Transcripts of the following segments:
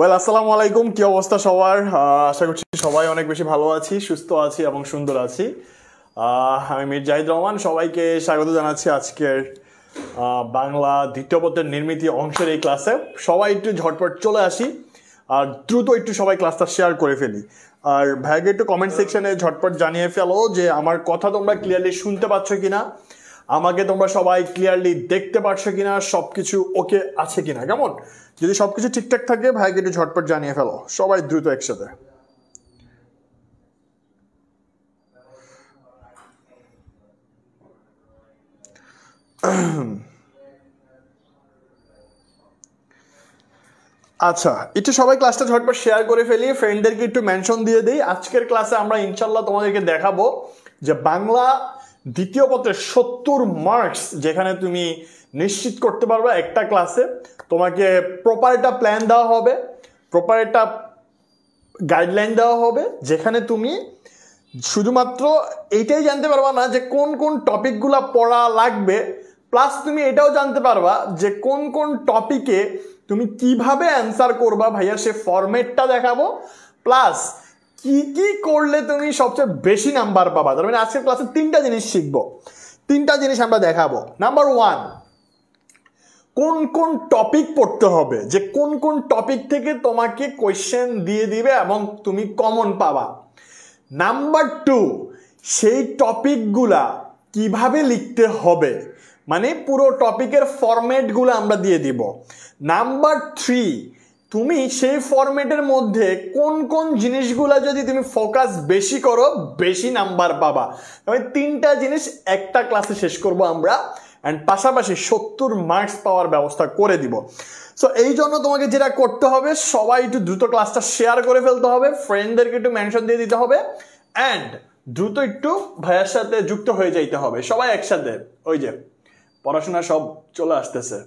আসসালামু আলাইকুম। কি অবস্থা সবার? আশা করছি সবাই অনেক বেশি ভালো আছি, সুস্থ আছি এবং সুন্দর আছি। আমি মীর জাহিদ রহমান, সবাইকে স্বাগত জানাচ্ছি আজকের বাংলা দ্বিতীয় পত্রের নির্মিতি অংশের এই ক্লাসে। সবাই একটু ঝটপট চলে আসি আর দ্রুত একটু সবাই ক্লাসটা শেয়ার করে ফেলি। আর ভাইকে একটু কমেন্ট সেকশনে ঝটপট জানিয়ে ফেলো যে আমার কথা তোমরা ক্লিয়ারলি শুনতে পাচ্ছ কিনা, আমাকে তোমরা সবাই ক্লিয়ারলি দেখতে পারছো কিনা, সবকিছু ওকে আছে কিনা। কেমন? যদি সবকিছু ঠিকঠাক থাকে ভাইকে একটু ঝটপট জানিয়ে ফেলো সবাই দ্রুত একসাথে। আচ্ছা, একটু সবাই ক্লাসটা ঝটপট শেয়ার করে ফেলি, ফ্রেন্ডদেরকে একটু মেনশন দিয়ে দিই। আজকের ক্লাসে আমরা ইনশাল্লাহ তোমাদেরকে দেখাবো যে বাংলা দ্বিতীয় পত্রের 70 মার্কস যেখানে তুমি নিশ্চিত করতে পারবে একটা ক্লাসে। তোমাকে প্রপার একটা প্ল্যান দেওয়া হবে, প্রপার একটা গাইডলাইন দেওয়া হবে, যেখানে তুমি শুধুমাত্র এইটাই জানতে পারবা না যে কোন কোন টপিকগুলো পড়া লাগবে, প্লাস তুমি এটাও জানতে পারবা যে কোন কোন টপিকে তুমি কিভাবে অ্যান্সার করবা। ভাইয়া সে ফরম্যাটটা দেখাবো, প্লাস কি কি করলে তুমি সবচেয়ে বেশি নাম্বার পাবা। তার মানে আজকের ক্লাসে তিনটা জিনিস শিখবো, তিনটা জিনিস আমরা দেখাবো। নাম্বার ওয়ান, কোন কোন টপিক পড়তে হবে, যে কোন কোন টপিক থেকে তোমাকে কোয়েশ্চেন দিয়ে দিবে এবং তুমি কমন পাবা। নাম্বার টু, সেই টপিকগুলা কিভাবে লিখতে হবে, মানে পুরো টপিকের ফরম্যাটগুলো আমরা দিয়ে দিব। নাম্বার থ্রি, তুমি সেই ফরম্যাটের মধ্যে কোন কোন জিনিসগুলা যদি তুমি ফোকাস বেশি করো বেশি নাম্বার পাবা। তবে তিনটা জিনিস একটা ক্লাসে শেষ করব আমরা, অ্যান্ড পাশাপাশি 70 মার্কস পাওয়ার ব্যবস্থা করে দিব। সো এই জন্য তোমাকে যেটা করতে হবে, সবাই একটু দ্রুত ক্লাসটা শেয়ার করে ফেলতে হবে, ফ্রেন্ডদেরকে একটু মেনশন দিয়ে দিতে হবে, অ্যান্ড দ্রুত একটু ভাইয়ের সাথে যুক্ত হয়ে যাইতে হবে সবাই একসাথে। ওই যে পড়াশোনা সব চলে আসতেছে।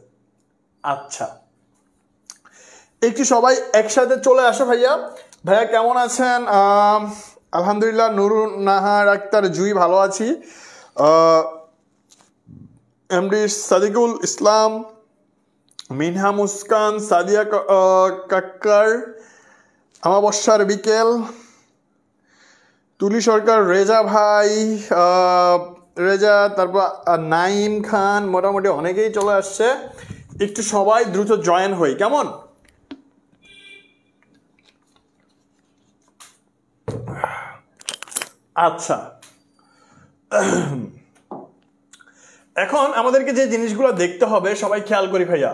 আচ্ছা, একটু সবাই একসাথে চলে আসো। ভাইয়া ভাইয়া কেমন আছেন? আলহামদুলিল্লাহ, নুরুন নাহার আক্তার জুই ভালো আছি। এমডি সাদিকুল ইসলাম, মিনহা মুস্কান, সাদিয়া কাক্কার, আমাবস্যার বিকেল, তুলি সরকার, রেজা ভাই, রেজা, তারপর নাইম খান, মোটামুটি অনেকেই চলে আসছে। একটু সবাই দ্রুত জয়েন হই, কেমন? আচ্ছা, এখন আমাদেরকে যে জিনিসগুলো দেখতে হবে সবাই খেয়াল করি। ভাইয়া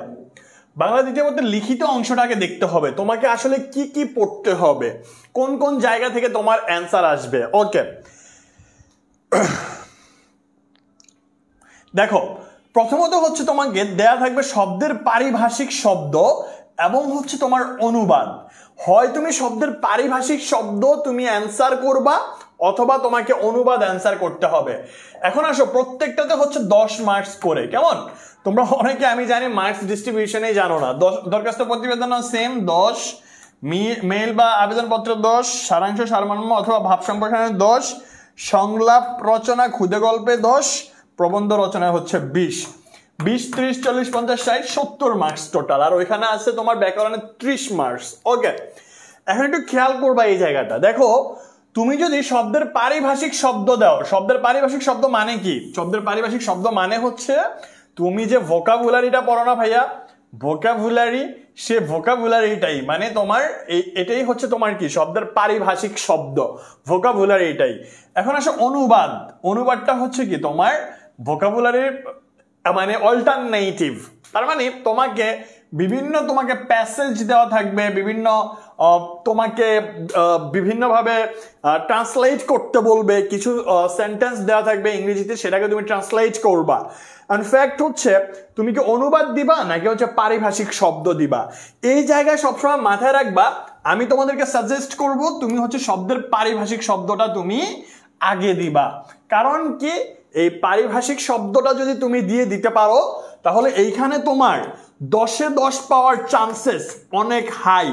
বাংলা দ্বিতীয় পত্রের লিখিত অংশটাকে দেখতে হবে, তোমাকে আসলে কি কি পড়তে হবে, কোন কোন জায়গা থেকে তোমার অ্যান্সার আসবে। ওকে, দেখো প্রথমত হচ্ছে তোমাকে দেয়া থাকবে শব্দের পারিভাষিক শব্দ এবং হচ্ছে তোমার অনুবাদ। হয় তুমি শব্দের পারিভাষিক শব্দ তুমি অ্যান্সার করবা, অথবা তোমাকে অনুবাদ অ্যান্সার করতে হবে। এখন আসো, প্রত্যেকটাতে হচ্ছে 10 মার্কস করে। কেমন? তোমরা অনেকে আমি জানি মার্কস ডিস্ট্রিবিউশনে জানো না। দরখাস্ত প্রতিবেদন সেম 10, মেইল বা আবেদনপত্র 10, সারাংশ সারমর্ম অথবা ভাব সম্প্রসারণে 10, সংলাপ রচনা ক্ষুদে গল্পে 10, প্রবন্ধ রচনায় হচ্ছে 20, 20, 30, 40, 50, 60, 70 মার্কস টোটাল। আর ওইখানে আছে তোমার ব্যাকরণে 30 মার্কস। ওকে, এখন একটু খেয়াল করবা এই জায়গাটা। দেখো, তুমি যদি শব্দের পারিভাষিক শব্দ দাও, শব্দের পারিভাষিক শব্দ মানে কি? শব্দের পারিভাষিক শব্দ মানে হচ্ছে তুমি যে ভোকাবুলারিটা পড়ো না ভাইয়া, ভোকাবুলারি, সে ভোকাবুলারিটাই মানে তোমার এটাই হচ্ছে তোমার কি শব্দের পারিভাষিক শব্দ, ভোকাবুলারি এটাই। এখন আসো অনুবাদ, অনুবাদটা হচ্ছে কি তোমার ভোকাবুলারির মানে অল্টারনেটিভ। তার মানে তোমাকে বিভিন্ন তোমাকে প্যাসেজ দেওয়া থাকবে, বিভিন্ন তোমাকে বিভিন্নভাবে ট্রান্সলেট করতে বলবে, কিছু সেন্টেন্স দেওয়া থাকবে ইংরেজিতে, সেটাকে তুমি ট্রান্সলেট করবা। ইনফ্যাক্ট হচ্ছে তুমি কি অনুবাদ দিবা নাকি হচ্ছে পারিভাষিক শব্দ দিবা, এই জায়গায় সবসময় মাথায় রাখবা। আমি তোমাদেরকে সাজেস্ট করব তুমি হচ্ছে শব্দের পারিভাষিক শব্দটা তুমি আগে দিবা। কারণ কি, এই পারিভাষিক শব্দটা যদি তুমি দিয়ে দিতে পারো তাহলে এইখানে তোমার 10-এ 10 পাওয়ার চান্সেস অনেক হাই।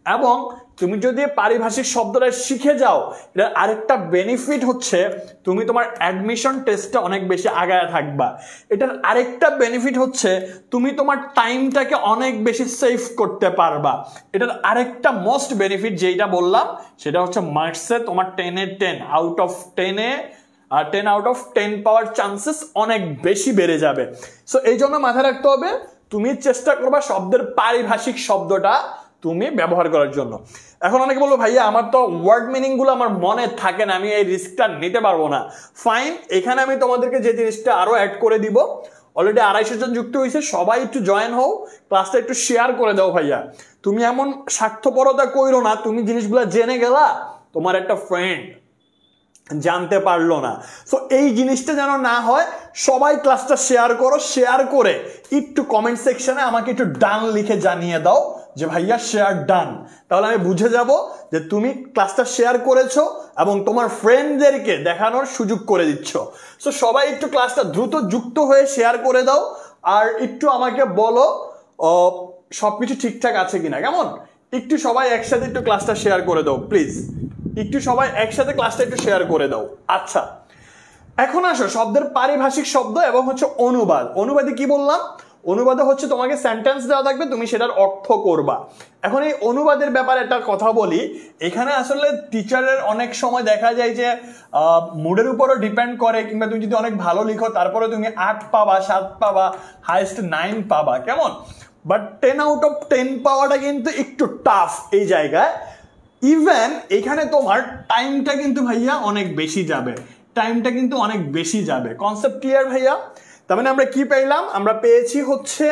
এবং তুমি যদি পারিভাষিক শব্দটা শিখে যাও, এটার আরেকটা বেনিফিট হচ্ছে তুমি তোমার অ্যাডমিশন টেস্টে অনেক বেশি আগায় থাকবা। এটার আরেকটা বেনিফিট হচ্ছে তুমি তোমার টাইমটাকে অনেক বেশি সেভ করতে পারবা। এটার আরেকটা মোস্ট বেনিফিট যেটা বললাম সেটা হচ্ছে মার্কসে তোমার 10 out of 10 out of 10 power chances অনেক বেশি বেড়ে যাবে। সো এই জন্য মাথায় রাখতে হবে তুমি চেষ্টা করবা শব্দের পারিভাষিক শব্দটা তুমি ব্যবহার করার জন্য। এখন অনেকে বলবো ভাইয়া আমার তো ওয়ার্ড মিনিং গুলো আমার মনে থাকে না, আমি এই রিস্কটা নিতে পারবো না। ফাইন, এখানে আমি তোমাদেরকে যে জিনিসটা আরো অ্যাড করে দিব, অলরেডি 250 জন যুক্ত হয়েছে, সবাই একটু জয়েন হও, ক্লাসটা একটু শেয়ার করে দাও ভাইয়া। তুমি এমন স্বার্থপরতা কইরো না, তুমি জিনিসগুলো জেনে গেলা, তোমার একটা ফ্রেন্ড জানতে পারলো না। সো এই জিনিসটা যেন না হয়, সবাই ক্লাসটা শেয়ার করো, শেয়ার করে একটু কমেন্ট সেকশনে আমাকে একটু ডান লিখে জানিয়ে দাও যে ভাইয়া শেয়ার ডান। তাহলে আমি বুঝে যাব যে তুমি ক্লাসটা শেয়ার করেছো এবং তোমার ফ্রেন্ডদেরকে দেখানোর সুযোগ করে দিচ্ছ। সো সবাই একটু ক্লাসটা দ্রুত যুক্ত হয়ে শেয়ার করে দাও, আর একটু আমাকে বলো সবকিছু ঠিকঠাক আছে কিনা। কেমন? একটু সবাই একসাথে একটু ক্লাসটা শেয়ার করে দাও প্লিজ, একটু সবাই একসাথে ক্লাসটা একটু শেয়ার করে দাও। আচ্ছা, এখন আসো শব্দের পারিভাষিক শব্দ এবং হচ্ছে অনুবাদ। অনুবাদে কি বললাম? অনুবাদে হচ্ছে তোমাকে সেন্টেন্স দেওয়া থাকবে, তুমি সেটার অর্থ করবা। এখন এই অনুবাদের ব্যাপারে একটা কথা বলি, এখানে আসলে টিচারের অনেক সময় দেখা যায় যে মুডের উপরও ডিপেন্ড করে, কিংবা তুমি যদি অনেক ভালো লিখো তারপরে তুমি 8 পাবা, 7 পাবা, হাইয়েস্ট 9 পাবা। কেমন? বাট 10 আউট অফ 10 পাওয়াটা কিন্তু একটু টাফ এই জায়গায়। ইভেন এখানে তোমার টাইমটা কিন্তু ভাইয়া অনেক বেশি যাবে, টাইমটা কিন্তু অনেক বেশি যাবে। কনসেপ্ট ক্লিয়ার ভাইয়া? তার মানে আমরা কি পেলাম? আমরা পেয়েছি হচ্ছে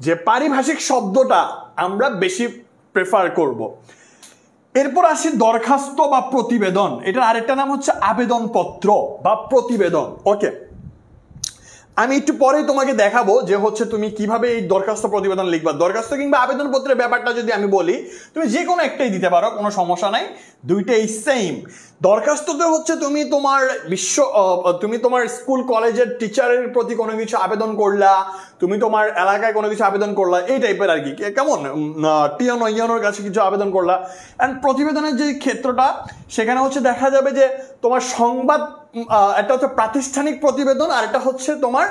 যে পারিভাষিক শব্দটা আমরা বেশি প্রেফার করব। এরপর আসি দরখাস্ত বা প্রতিবেদন। এটার আরেকটা নাম হচ্ছে আবেদনপত্র বা প্রতিবেদন। ওকে, আমি একটু পরেই তোমাকে দেখাবো যে হচ্ছে তুমি কিভাবে এই দরখাস্ত প্রতিবেদন লিখবা। দরখাস্ত কিংবা আবেদনপত্রের ব্যাপারটা যদি আমি বলি, তুমি যে কোনো একটাই দিতে পারো, কোনো সমস্যা নাই, দুইটাই সেম। দরখাস্ততে হচ্ছে তুমি তোমার স্কুল কলেজের টিচারের প্রতি কোনো কিছু আবেদন করলা, তুমি তোমার এলাকায় কোনো কিছু আবেদন করলা, এই টাইপের আর কি। কেমন? টিএনও ইএনওর কাছে কিছু আবেদন করলা। অ্যান্ড প্রতিবেদনের যে ক্ষেত্রটা, সেখানে হচ্ছে দেখা যাবে যে তোমার সংবাদ, একটা হচ্ছে প্রাতিষ্ঠানিক প্রতিবেদন আর একটা হচ্ছে তোমার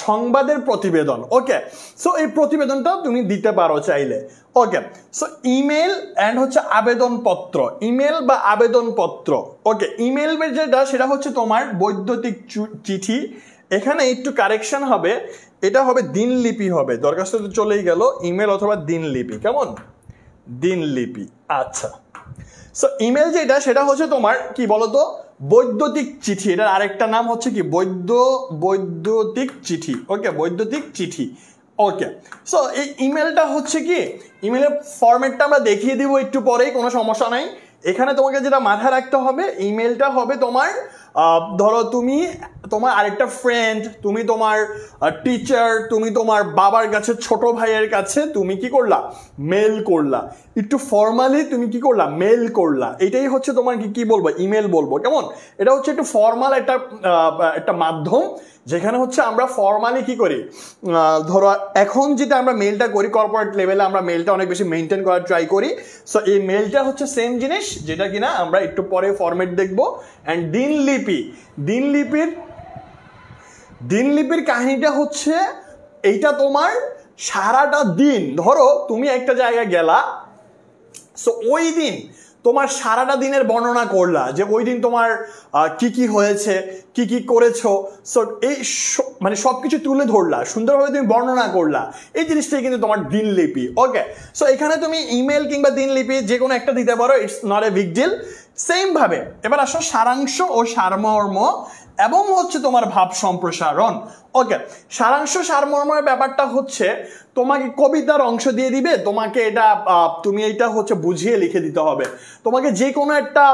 সংবাদের প্রতিবেদন। ওকে, সো এই প্রতিবেদনটা তুমি দিতে পারো চাইলে। ওকে, সো ইমেল অ্যান্ড হচ্ছে আবেদনপত্র, ইমেল বা আবেদনপত্র। ওকে, ইমেল যেটা সেটা হচ্ছে তোমার বৈদ্যুতিক চিঠি। এখানে একটু কারেকশন হবে, এটা হবে দিনলিপি হবে। দরখাস্ত তো চলেই গেল, ইমেল অথবা দিনলিপি। কেমন? দিনলিপি। আচ্ছা, সো ইমেল যেটা সেটা হচ্ছে তোমার কি বলতো, বৈদ্যুতিক চিঠি। এটার আরেকটা নাম হচ্ছে কি বৈদ্যুতিক চিঠি। ওকে, বৈদ্যুতিক চিঠি। ওকে, সো এই ইমেলটা হচ্ছে কি, ইমেলের ফরম্যাটটা আমরা দেখিয়ে দিব একটু পরেই, কোনো সমস্যা নাই। এখানে তোমাকে যেটা মাথায় রাখতে হবে, ইমেলটা হবে তোমার, ধরো তুমি তোমার আরেকটা ফ্রেন্ড, তুমি তোমার টিচার, তুমি তোমার বাবার কাছে, ছোট ভাইয়ের কাছে তুমি কি করলা, মেল করলা। একটু ফর্মালি তুমি কি করলা, মেল করলা। এটাই হচ্ছে তোমার কি বলবো, ইমেল বলবো। কেমন? এটা হচ্ছে একটু ফর্মাল একটা মাধ্যম, যেখানে হচ্ছে আমরা ফর্মালি কি করি, ধরো এখন যেটা আমরা মেলটা করি কর্পোরেট লেভেলে, আমরা মেলটা অনেক বেশি মেনটেন করার ট্রাই করি। সো এই মেলটা হচ্ছে সেম জিনিস, যেটা কিনা আমরা একটু পরে ফরম্যাট দেখবো। অ্যান্ড দিনলিপির কাহিনীটা হচ্ছে এইটা তোমার সারাটা দিন, ধরো তুমি একটা জায়গায় গেলা, সো ওই দিন তোমার সারাটা দিনের বর্ণনা করলা, যে ওই দিন তোমার কি কি হয়েছে, কি কি করেছো। সো এই মানে সবকিছু তুলে ধরলা, সুন্দরভাবে তুমি বর্ণনা করলা। এই জিনিসটাই কিন্তু তোমার দিনলিপি। ওকে, সো এখানে তুমি ইমেল কিংবা দিনলিপি যে কোনো একটা দিতে পারো, it's not a big deal. Same ভাবে এবার আসো সারাংশ ও সারমর্ম এবং হচ্ছে তোমার ভাব সম্প্রসারণ। ওকে, সারাংশ সারমর্মের ব্যাপারটা হচ্ছে তোমাকে কবিতার অংশ দিয়ে দিবে, তোমাকে তুমি এটা হচ্ছে বুঝিয়ে লিখে দিতে হবে। তোমাকে যে কোনো একটা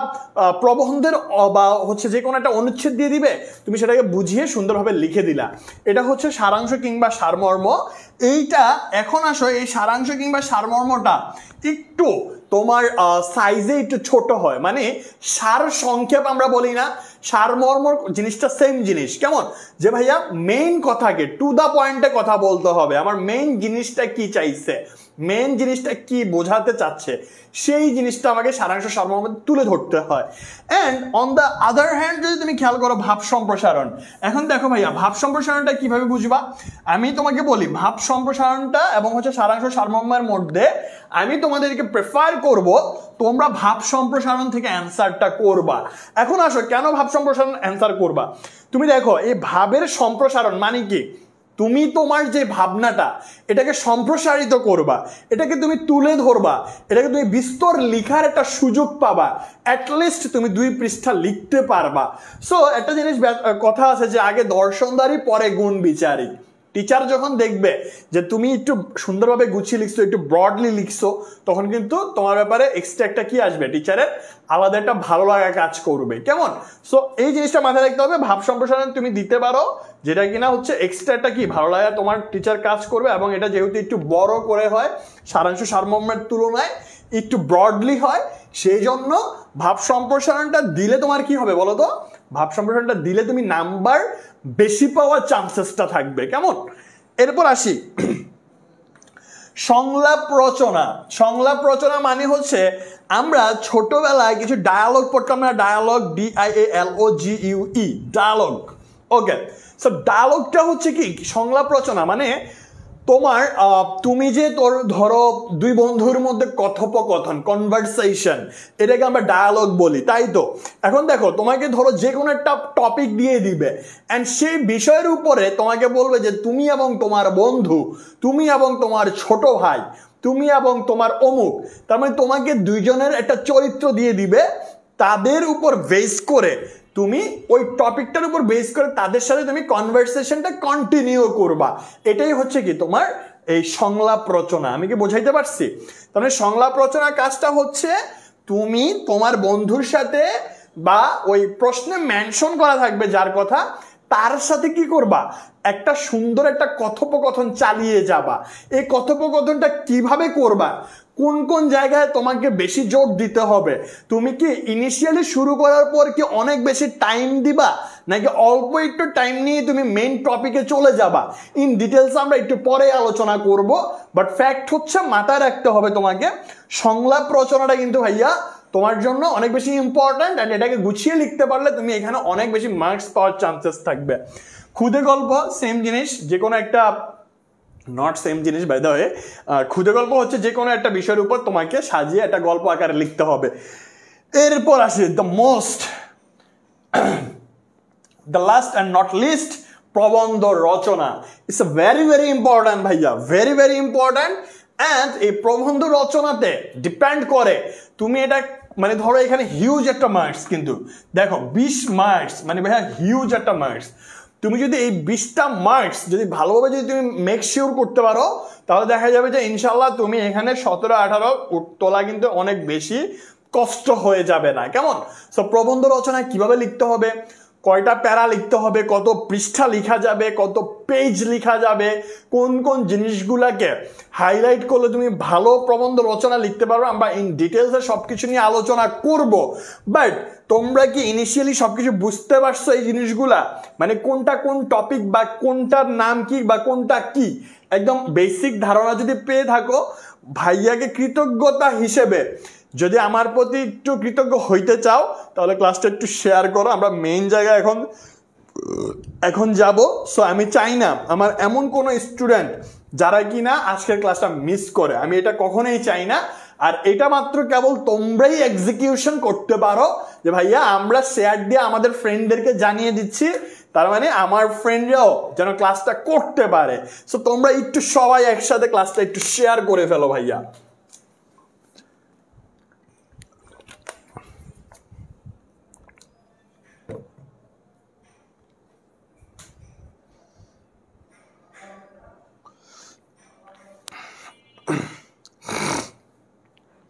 প্রবন্ধের বা হচ্ছে যে কোনো একটা অনুচ্ছেদ দিয়ে দিবে, তুমি সেটাকে বুঝিয়ে সুন্দরভাবে লিখে দিলা। এটা হচ্ছে সারাংশ কিংবা সারমর্ম। এইটা এখন আসো, এই সারাংশ কিংবা সারমর্মটা একটু তোমার সাইজে একটু ছোট হয়, মানে সার সংক্ষেপ আমরা বলি না, সারমর্ম জিনিসটা সেম জিনিস, কেমন যে ভাইয়া মেইন কথাকে টু দা পয়েন্টে কথা বলতে হবে, আমার মেইন জিনিসটা কি চাইছে, মেইন জিনিসটা কি বোঝাতে চাচ্ছে, সেই জিনিসটা আমাকে সারাংশ সারমর্ম তুলে ধরতে হয়। And on the other hand যদি তুমি খেয়াল করো ভাব সম্প্রসারণ, এখন দেখো ভাইয়া ভাব সম্প্রসারণটা কিভাবে বুঝবা, আমি তোমাকে বলি ভাব সম্প্রসারণটা এবং হচ্ছে সারাংশ সারমর্মের মধ্যে আমি তোমাদেরকে প্রেফার করব তোমরা ভাব সম্প্রসারণ থেকে অ্যান্সারটা করবা। এখন আসো কেন ভাব সম্প্রসারণ অ্যান্সার করবা, তুমি দেখো এই ভাবের সম্প্রসারণ মানে কি, তুমি তোমার যে ভাবনাটা এটাকে সম্প্রসারিত করবা, এটাকে তুমি তুলে ধরবা, এটাকে তুমি বিস্তর লিখার একটা সুযোগ পাবা, অ্যাটলিস্ট তুমি 2 পৃষ্ঠা লিখতে পারবা। সো একটা জিনিস কথা আছে যে আগে দর্শনদারি পরে গুণ বিচারি। টিচার যখন দেখবে যে তুমি একটু সুন্দরভাবে গুছিয়ে লিখছো, একটু ব্রডলি লিখছো, তখন কিন্তু তোমার ব্যাপারে এক্সট্রা একটা কি আসবে, টিচারের আলাদা একটা ভালো লাগা কাজ করবে, কেমন। সো এই জিনিসটা মাথায় রাখতে হবে, ভাব সম্প্রসারণ তুমি দিতে পারো যেটা কিনা হচ্ছে এক্সট্রা একটা কি ভালো লাগা তোমার টিচার কাজ করবে, এবং এটা যেহেতু একটু বড় করে হয় সারাংশ সারমর্মের তুলনায় একটু ব্রডলি হয়, সেই জন্য ভাব সম্প্রসারণটা দিলে তোমার কি হবে বলো তো, ভাব সম্প্রসারণটা দিলে তুমি নাম্বার বেশি পাওয়ার চান্সেসটা থাকবে, কেমন। এরপর আসি সংলাপ রচনা। সংলাপ রচনা মানে হচ্ছে আমরা ছোটবেলায় কিছু ডায়ালগ পড়তাম না, ডায়ালগ DIALOGUE ডায়ালগ, ওকে। সো ডায়ালগটা হচ্ছে কি সংলাপ রচনা মানে তোমার তুমি যে তোর ধরো 2 বন্ধুর মধ্যে কথোপকথন কনভারসেশন, এটাকে আমরা ডায়ালগ বলি, তাই তো। এখন দেখো তোমাকে ধরো যে কোনো একটা টপিক দিয়ে দিবে অ্যান্ড সেই বিষয়ের উপরে তোমাকে বলবে যে তুমি এবং তোমার বন্ধু, তুমি এবং তোমার ছোট ভাই, তুমি এবং তোমার অমুক, তার মানে তোমাকে 2 জনের একটা চরিত্র দিয়ে দিবে, তাদের উপর বেস করে তুমি ওই টপিকটার উপর বেস করে তাদের সাথে তুমি কনভারসেশনটা কন্টিনিউ করবা, এটাই হচ্ছে কি তোমার এই সংলাপ রচনা। আমি কি বোঝাইতে পারছি? তাহলে সংলাপ রচনার কাজটা হচ্ছে তুমি তোমার বন্ধুর সাথে বা ওই প্রশ্নে মেনশন করা থাকবে যার কথা, তার সাথে কি করবা, একটা সুন্দর একটা কথোপকথন চালিয়ে যাবা। এই কথোপকথনটা কিভাবে করবা, কোন কোন জায়গায় তোমাকে বেশি জোর দিতে হবে, তুমি কি ইনিশিয়ালি শুরু করার পর কি অনেক বেশি টাইম দিবা, নাকি অল্প একটু টাইম নিয়ে তুমি মেইন টপিকে চলে যাবা, ইন ডিটেলস আমরা একটু পরে আলোচনা করব। বাট ফ্যাক্ট হচ্ছে মাথায় রাখতে হবে তোমাকে সংলাপ রচনাটা কিন্তু ভাইয়া তোমার জন্য অনেক বেশি ইম্পর্ট্যান্ট, অ্যান্ড এটাকে গুছিয়ে লিখতে পারলে তুমি এখানে অনেক বেশি মার্কস পাওয়ার চান্সেস থাকবে। খুদে গল্প সেম জিনিস, যে কোনো একটা নট সেম জিনিস বাই দ্য ওয়ে, খুদে গল্প হচ্ছে যে কোনো একটা বিষয়ের উপর তোমাকে সাজিয়ে একটা গল্প আকারে লিখতে হবে। এরপর আসি the last and not least, প্রবন্ধ রচনা। It's a very very important ভাইয়া, ভেরি ভেরি ইম্পর্ট্যান্ট। অ্যান্ড এই প্রবন্ধ রচনাতে ডিপেন্ড করে তুমি এটা মানে ধরো এখানে হিউজ একটা মার্কস, কিন্তু দেখো 20 মার্কস মানে ভাইয়া হিউজ একটা মার্কস। তুমি যদি এই 20টা মার্কস যদি ভালোভাবে যদি তুমি মেক শিওর করতে পারো, তাহলে দেখা যাবে যে ইনশাল্লাহ তুমি এখানে 17-18 তোলা কিন্তু অনেক বেশি কষ্ট হয়ে যাবে না, কেমন। সো প্রবন্ধ রচনা কিভাবে লিখতে হবে, কয়টা প্যারা লিখতে হবে, কত পৃষ্ঠা লিখা যাবে, কত পেজ লিখা যাবে, কোন কোন জিনিসগুলোকে হাইলাইট করলে তুমি ভালো প্রবন্ধ রচনা লিখতে পারবে, আমরা ইন ডিটেলসে সবকিছু নিয়ে আলোচনা করব। বাট তোমরা কি ইনিশিয়ালি সবকিছু বুঝতে পারছো এই জিনিসগুলা, মানে কোনটা কোন টপিক বা কোনটার নাম কি বা কোনটা কি, একদম বেসিক ধারণা যদি পেয়ে থাকো, ভাইয়াকে কৃতজ্ঞতা হিসেবে যদি আমার প্রতি একটু কৃতজ্ঞ হইতে চাও, তাহলে ক্লাসটা একটু শেয়ার করো। আমরা মেইন জায়গায় এখন যাব। সো আমি চাই না আমার এমন কোনো স্টুডেন্ট যারা কিনা আজকের ক্লাসটা মিস করে, আমি এটা কখনোই চাই না। আর এটা মাত্র কেবল তোমরাই এক্সিকিউশন করতে পারো যে ভাইয়া আমরা শেয়ার দিয়ে আমাদের ফ্রেন্ডদেরকে জানিয়ে দিচ্ছি, তার মানে আমার ফ্রেন্ডরাও যেন ক্লাসটা করতে পারে। সো তোমরা একটু সবাই একসাথে ক্লাসটা একটু শেয়ার করে ফেলো ভাইয়া।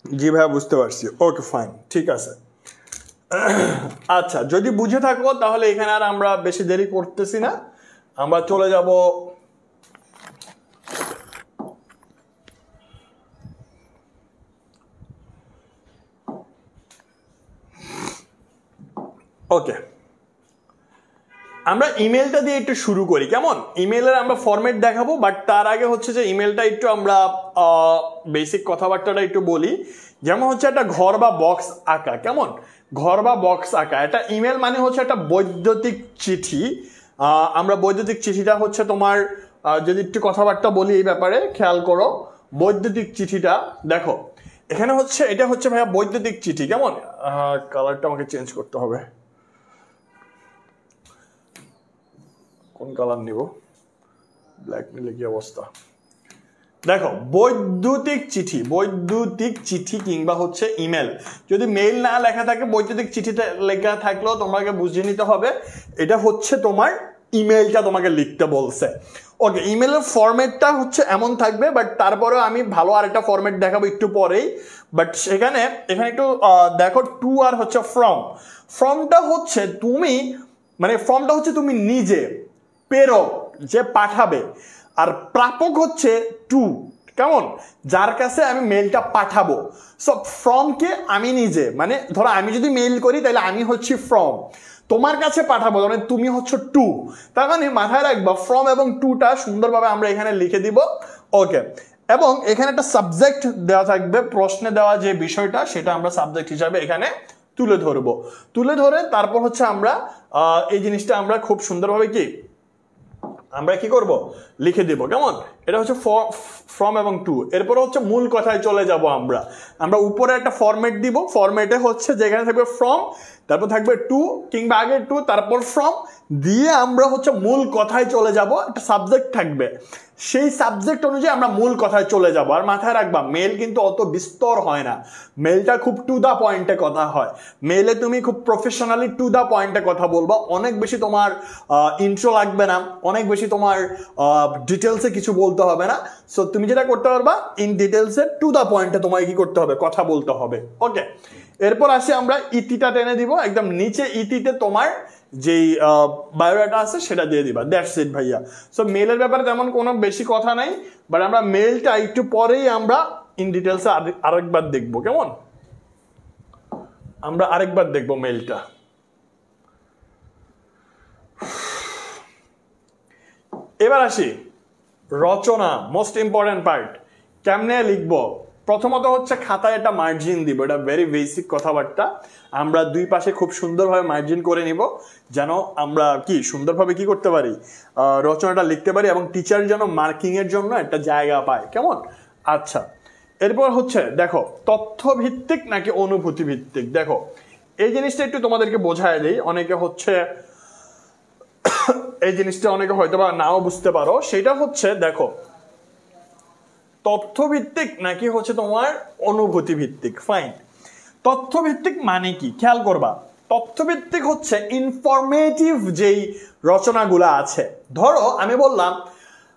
জি ভাইয়া বুঝতে পারছি, ওকে ফাইন, ঠিক আছে। আচ্ছা, যদি বুঝে থাকো তাহলে এখানে আর আমরা বেশি দেরি করতেছি না, আমরা চলে যাব ওকে। আমরা ইমেলটা দিয়ে একটু শুরু করি, কেমন? ইমেলের আমরা ফরম্যাট দেখাবো, বাট তার আগে হচ্ছে যে ইমেলটা একটু আমরা বেসিক কথাবার্তাটা একটু বলি। যেমন হচ্ছে একটা ঘর বা বক্স আঁকা, কেমন? ঘর বা বক্স আঁকা। একটা ইমেল মানে হচ্ছে একটা বৈদ্যুতিক চিঠি। আমরা বৈদ্যুতিক চিঠিটা হচ্ছে তোমার যদি একটু কথাবার্তা বলি এই ব্যাপারে, খেয়াল করো। বৈদ্যুতিক চিঠিটা দেখো, এখানে হচ্ছে এটা হচ্ছে ভাইয়া বৈদ্যুতিক চিঠি, কেমন? কালারটা আমাকে চেঞ্জ করতে হবে, কোন কালার নিব? ব্ল্যাক নিলে কি অবস্থা? দেখো, বৈদ্যুতিক চিঠি, বৈদ্যুতিক চিঠি কিংবা হচ্ছে ইমেল, যদি মেইল না লেখা থাকে বৈদ্যুতিক চিঠিটা লেখা থাকলেও তোমাকে বুঝিয়ে নিতে হবে এটা হচ্ছে তোমার ইমেলটা তোমাকে লিখতে বলছে। ওকে, ইমেলের ফরম্যাটটা হচ্ছে এমন থাকবে, বাট তারপরেও আমি ভালো আরেকটা ফরম্যাট দেখাবো একটু পরেই। বাট এখানে একটু দেখো, টু আর হচ্ছে ফ্রম। ফ্রমটা হচ্ছে তুমি, মানে ফ্রমটা হচ্ছে তুমি নিজে, প্রেরক যে পাঠাবে, আর প্রাপক হচ্ছে টু, কেমন? যার কাছে আমি মেলটা পাঠাবো। সো ফ্রমকে আমি নিজে, মানে ধরো আমি যদি মেইল করি তাহলে আমি হচ্ছি ফ্রম, তোমার কাছে পাঠাবো মানে তুমি হচ্ছে টু। তার মানে মাথায় রাখবা ফ্রম এবং টুটা সুন্দরভাবে আমরা এখানে লিখে দিব। ওকে, এবং এখানে একটা সাবজেক্ট দেওয়া থাকবে, প্রশ্নে দেওয়া যে বিষয়টা সেটা আমরা সাবজেক্ট হিসাবে এখানে তুলে ধরবো। তুলে ধরে তারপর হচ্ছে আমরা এই জিনিসটা আমরা খুব সুন্দরভাবে আমরা কি করব, লিখে দিব, কেমন? এটা হচ্ছে ফ্রম এবং টু। এরপর হচ্ছে মূল কথায় চলে যাব আমরা উপরে একটা ফরম্যাট দিব। ফরম্যাটে হচ্ছে যেখানে থাকবে ফ্রম, তারপর থাকবে টু কিংবা আগে টু তারপর ফ্রম, দিয়ে আমরা হচ্ছে মূল কথায় চলে যাব। একটা সাবজেক্ট থাকবে, সেই সাবজেক্ট অনুযায়ী আমরা মূল কথায় চলে যাব। আর মাথায় রাখবা মেল কিন্তু অত বিস্তর হয় না, মেলটা খুব টু দা পয়েন্টে কথা হয়। মেলে তুমি খুব প্রফেশনালি টু দা পয়েন্টে কথা বলবা, অনেক বেশি তোমার ইন্ট্রো লাগবে না, অনেক বেশি তোমার ডিটেলসে কিছু বলতে হবে না। সো তুমি যেটা করতে পারবা, ইন ডিটেলসে টু দা পয়েন্টে তোমাকে কি করতে হবে, কথা বলতে হবে। ওকে, এরপর আসি আমরা ইতিটা টেনে দিব, একদম নিচে ইতিতে তোমার যেই বায়োডাটা আছে সেটা দিয়ে দিবা, দ্যাটস ইট ভাইয়া। সো মেলের ব্যাপারে তেমন কোনো বেশি কথা নাই, বাট আমরা মেলটা একটু পরেই আমরা ইন ডিটেলসে আরেকবার দেখবো, কেমন? আমরা আরেকবার দেখবো মেলটা। এবার আসি রচনা, মোস্ট ইম্পর্টেন্ট পার্ট। কেমনে লিখবো? প্রথমত হচ্ছে খাতায় একটা মার্জিন দিব, এটা ভেরি বেসিক কথাবার্তা। আমরা দুই পাশে খুব সুন্দরভাবে মার্জিন করে নিব, যেন আমরা সুন্দরভাবে কি করতে পারি, রচনাটা লিখতে পারি, এবং টিচার যেন মার্কিং এর জন্য একটা জায়গা পায়, কেমন? আচ্ছা, এরপর হচ্ছে দেখো তথ্য ভিত্তিক নাকি অনুভূতি ভিত্তিক। দেখো এই জিনিসটা একটু তোমাদেরকে বোঝায় দেই, অনেকে হচ্ছে এই জিনিসটা অনেকে হয়তো বা নাও বুঝতে পারো। সেটা হচ্ছে দেখো তথ্যভিত্তিক নাকি হচ্ছে তোমার অনুভূতি ভিত্তিক। ফাইন, তথ্যভিত্তিক মানে কি খেয়াল করবা। তথ্যভিত্তিক হচ্ছে ইনফরমেটিভ যেই রচনাগুলা আছে। ধরো আমি বললাম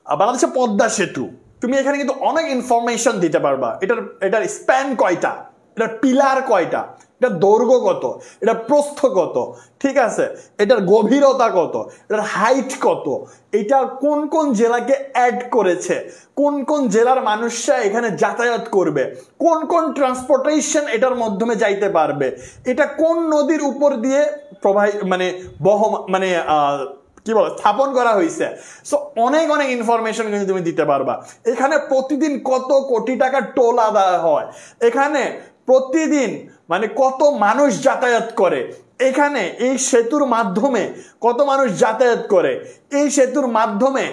বাংলাদেশে পদ্মা সেতু, তুমি এখানে কিন্তু অনেক ইনফরমেশন দিতে পারবা। এটার স্প্যান কয়টা, এটার পিলার কয়টা, এটার দৈর্ঘ্য কত, এটার প্রস্থ কত, ঠিক আছে, এটার গভীরতা কত, এটার হাইট কত, এটা কোন কোন জেলাকে অ্যাড করেছে, কোন কোন জেলার মানুষরা এখানে যাতায়াত করবে, কোন কোন ট্রান্সপোর্টেশন এটার মাধ্যমে যাইতে পারবে, এটা কোন নদীর উপর দিয়ে কি বলে স্থাপন করা হয়েছে। সো অনেক অনেক ইনফরমেশন কিন্তু তুমি দিতে পারবা। এখানে প্রতিদিন কত কোটি টাকা টোল আদায় হয়, এখানে প্রতিদিন কত মানুষ যাতায়াত করে, এখানে এই সেতুর মাধ্যমে কত মানুষ যাতায়াত করে, এই সেতুর মাধ্যমে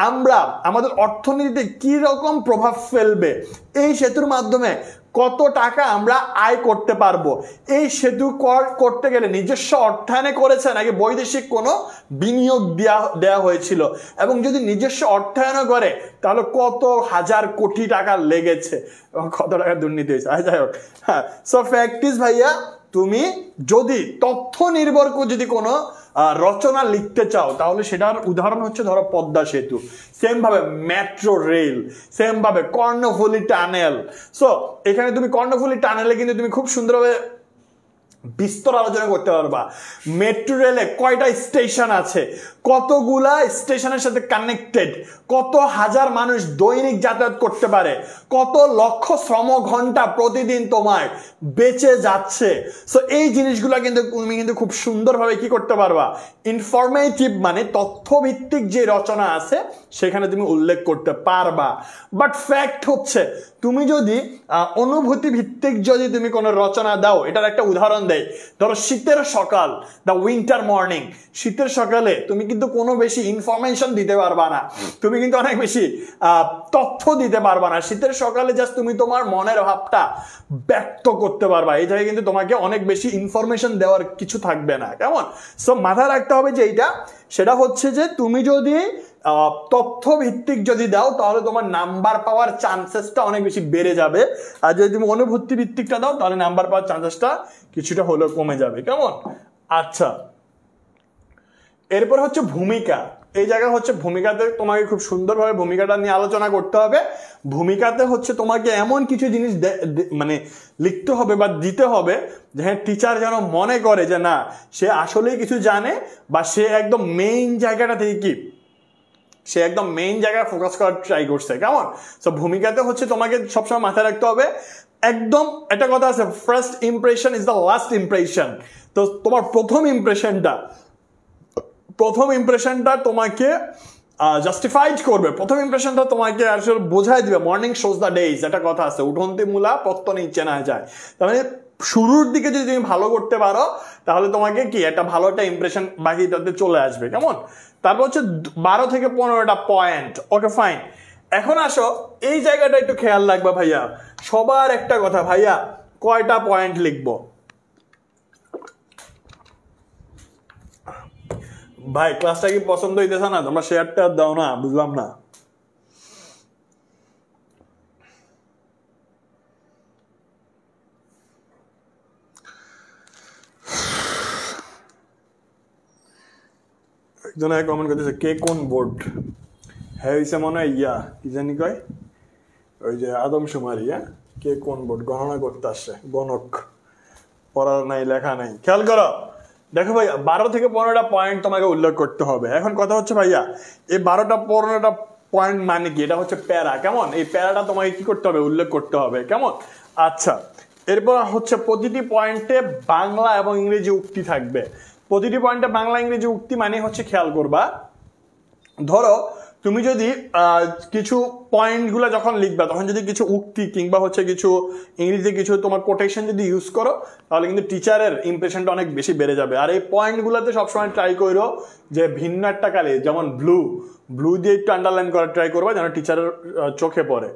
আমরা আমাদের অর্থনীতিতে কি রকম প্রভাব ফেলবে, এই সেতুর মাধ্যমে কত টাকা আমরা আয় করতে পারবো, এই সেতু করতে গেলে নিজস্ব অর্থায়নে করেছে নাকি বৈদেশিক কোনো বিনিয়োগ দেওয়া হয়েছিল, এবং যদি নিজস্ব অর্থায়ন করে তাহলে কত হাজার কোটি টাকা লেগেছে এবং কত টাকা দুর্নীতি হয়েছে। যাই হোক, হ্যাঁ, সো ফ্যাক্টিস ভাইয়া, তুমি যদি তথ্য নির্ভর করে যদি কোনো রচনা লিখতে চাও তাহলে সেটার উদাহরণ হচ্ছে ধরো পদ্মা সেতু, সেম ভাবে মেট্রো রেল, সেম ভাবে কর্ণফুলী টানেল। সো এখানে তুমি কর্ণফুলী টানেলে কিন্তু তুমি খুব সুন্দরভাবে বিস্তর আলোচনা করতে পারবা। মেট্রো রেলে কয়টা স্টেশন আছে, কতগুলা স্টেশনের সাথে কানেক্টেড, কত হাজার মানুষ দৈনিক যাতায়াত করতে পারে, কত লক্ষ শ্রম ঘন্টা প্রতিদিন তোমার বেঁচে যাচ্ছে। সো এই জিনিসগুলো কিন্তু তুমি কিন্তু খুব সুন্দরভাবে কি করতে পারবা, ইনফরমেটিভ মানে তথ্যভিত্তিক যে রচনা আছে সেখানে তুমি উল্লেখ করতে পারবা। বাট ফ্যাক্ট হচ্ছে তুমি যদি অনুভূতি ভিত্তিক যদি তুমি কোনো রচনা দাও, এটার একটা উদাহরণ দেয়, ধরো শীতের সকাল, দ্য উইন্টার মর্নিং, শীতের সকালে তুমি কিন্তু কোনো বেশি ইনফরমেশন দিতে পারবা না, তুমি কিন্তু অনেক বেশি তথ্য দিতে পারবা না। শীতের সকালে জাস্ট তুমি তোমার মনের ভাবটা ব্যক্ত করতে পারবা, এই জায়গায় কিন্তু তোমাকে অনেক বেশি ইনফরমেশন দেওয়ার কিছু থাকবে না। কেমন? সো মাথায় রাখতে হবে যে এইটা, সেটা হচ্ছে যে তুমি যদি তথ্য ভিত্তিক যদি দাও তাহলে তোমার নাম্বার পাওয়ার চান্সেসটা অনেক বেশি বেড়ে যাবে, আর যদি তুমি অনুভূতি ভিত্তিকটা দাও তাহলে নাম্বার পাওয়ার চান্সেসটা কিছুটা হলেও কমে যাবে। কেমন? আচ্ছা, এরপর হচ্ছে ভূমিকা। এই জায়গা হচ্ছে ভূমিকাতে তোমাকে খুব সুন্দরভাবে ভূমিকাটা নিয়ে আলোচনা করতে হবে। ভূমিকাতে হচ্ছে তোমাকে এমন কিছু জিনিস মানে লিখতে হবে বা দিতে হবে যে হ্যাঁ টিচার যেন মনে করে যে না সে আসলেই কিছু জানে, বা সে একদম মেইন জায়গাটা থেকে কি সে একদম মেইন জায়গায় ফোকাস করার ট্রাই করছে। কেমন? সো ভূমিকাতে হচ্ছে তোমাকে সবসময় মাথায় রাখতে হবে, একদম একটা কথা আছে, first impression is the last impression. তো তোমার প্রথম ইমপ্রেশনটা তোমাকে জাস্টিফাইড করবে, প্রথম ইমপ্রেশনটা তোমাকে আসলে বোঝাই দিবে। মর্নিং শোজ দ্য ডেজ, একটা কথা আছে, উঠন্তি মূলা পত্তনে চেনা যায়। তার মানে শুরুর দিকে যদি তুমি ভালো করতে পারো তাহলে তোমাকে কি একটা ভালো একটা ইমপ্রেশন বাকিটাতে চলে আসবে। কেমন? তারপর হচ্ছে 12 থেকে 15টা পয়েন্ট। ওকে ফাইন, এখন আসো এই জায়গাটা একটু খেয়াল রাখবা ভাইয়া, সবার একটা কথা, ভাইয়া কয়টা পয়েন্ট লিখবো? ভাই ক্লাসটা কি পছন্দ হইতেছে না? তোমরা শেয়ারটা দাও না, বুঝলাম না। একজন কমেন্ট করতেছে কে কোন বোর্ড, হ্যাঁ হইছে মনে হয় ইয়া কি জানি কয়, ওই যে আদমশুমারি। হ্যাঁ, কে কোন বোর্ড গণনা করতে আসছে, গণক, পড়ার নাই লেখা নাই। খেয়াল করো, দেখো ভাইয়া 12 থেকে 15টা পয়েন্ট তোমাকে উল্লেখ করতে হবে। এখন কথা হচ্ছে ভাইয়া এই 12-15টা পয়েন্ট মানে কি? এটা হচ্ছে প্যারা। কেমন? এই প্যারাটা তোমাকে কি করতে হবে, উল্লেখ করতে হবে। কেমন? আচ্ছা, এরপর হচ্ছে প্রতিটি পয়েন্টে বাংলা এবং ইংরেজি উক্তি থাকবে। প্রতিটি পয়েন্টে বাংলা ইংরেজি উক্তি মানে হচ্ছে, খেয়াল করবা, ধরো তুমি যদি কিছু পয়েন্টগুলো যখন লিখবা তখন যদি কিছু উক্তি কিংবা হচ্ছে কিছু ইংরেজিতে কিছু তোমার কোটেশন যদি ইউজ করো তাহলে কিন্তু টিচারের ইমপ্রেশনটা অনেক বেশি বেড়ে যাবে। আর এই পয়েন্টগুলোতে সবসময় ট্রাই করো যে ভিন্ন একটা কালে, যেমন ব্লু দিয়ে একটু আন্ডারলাইন করার ট্রাই করবা যেন টিচারের চোখে পড়ে।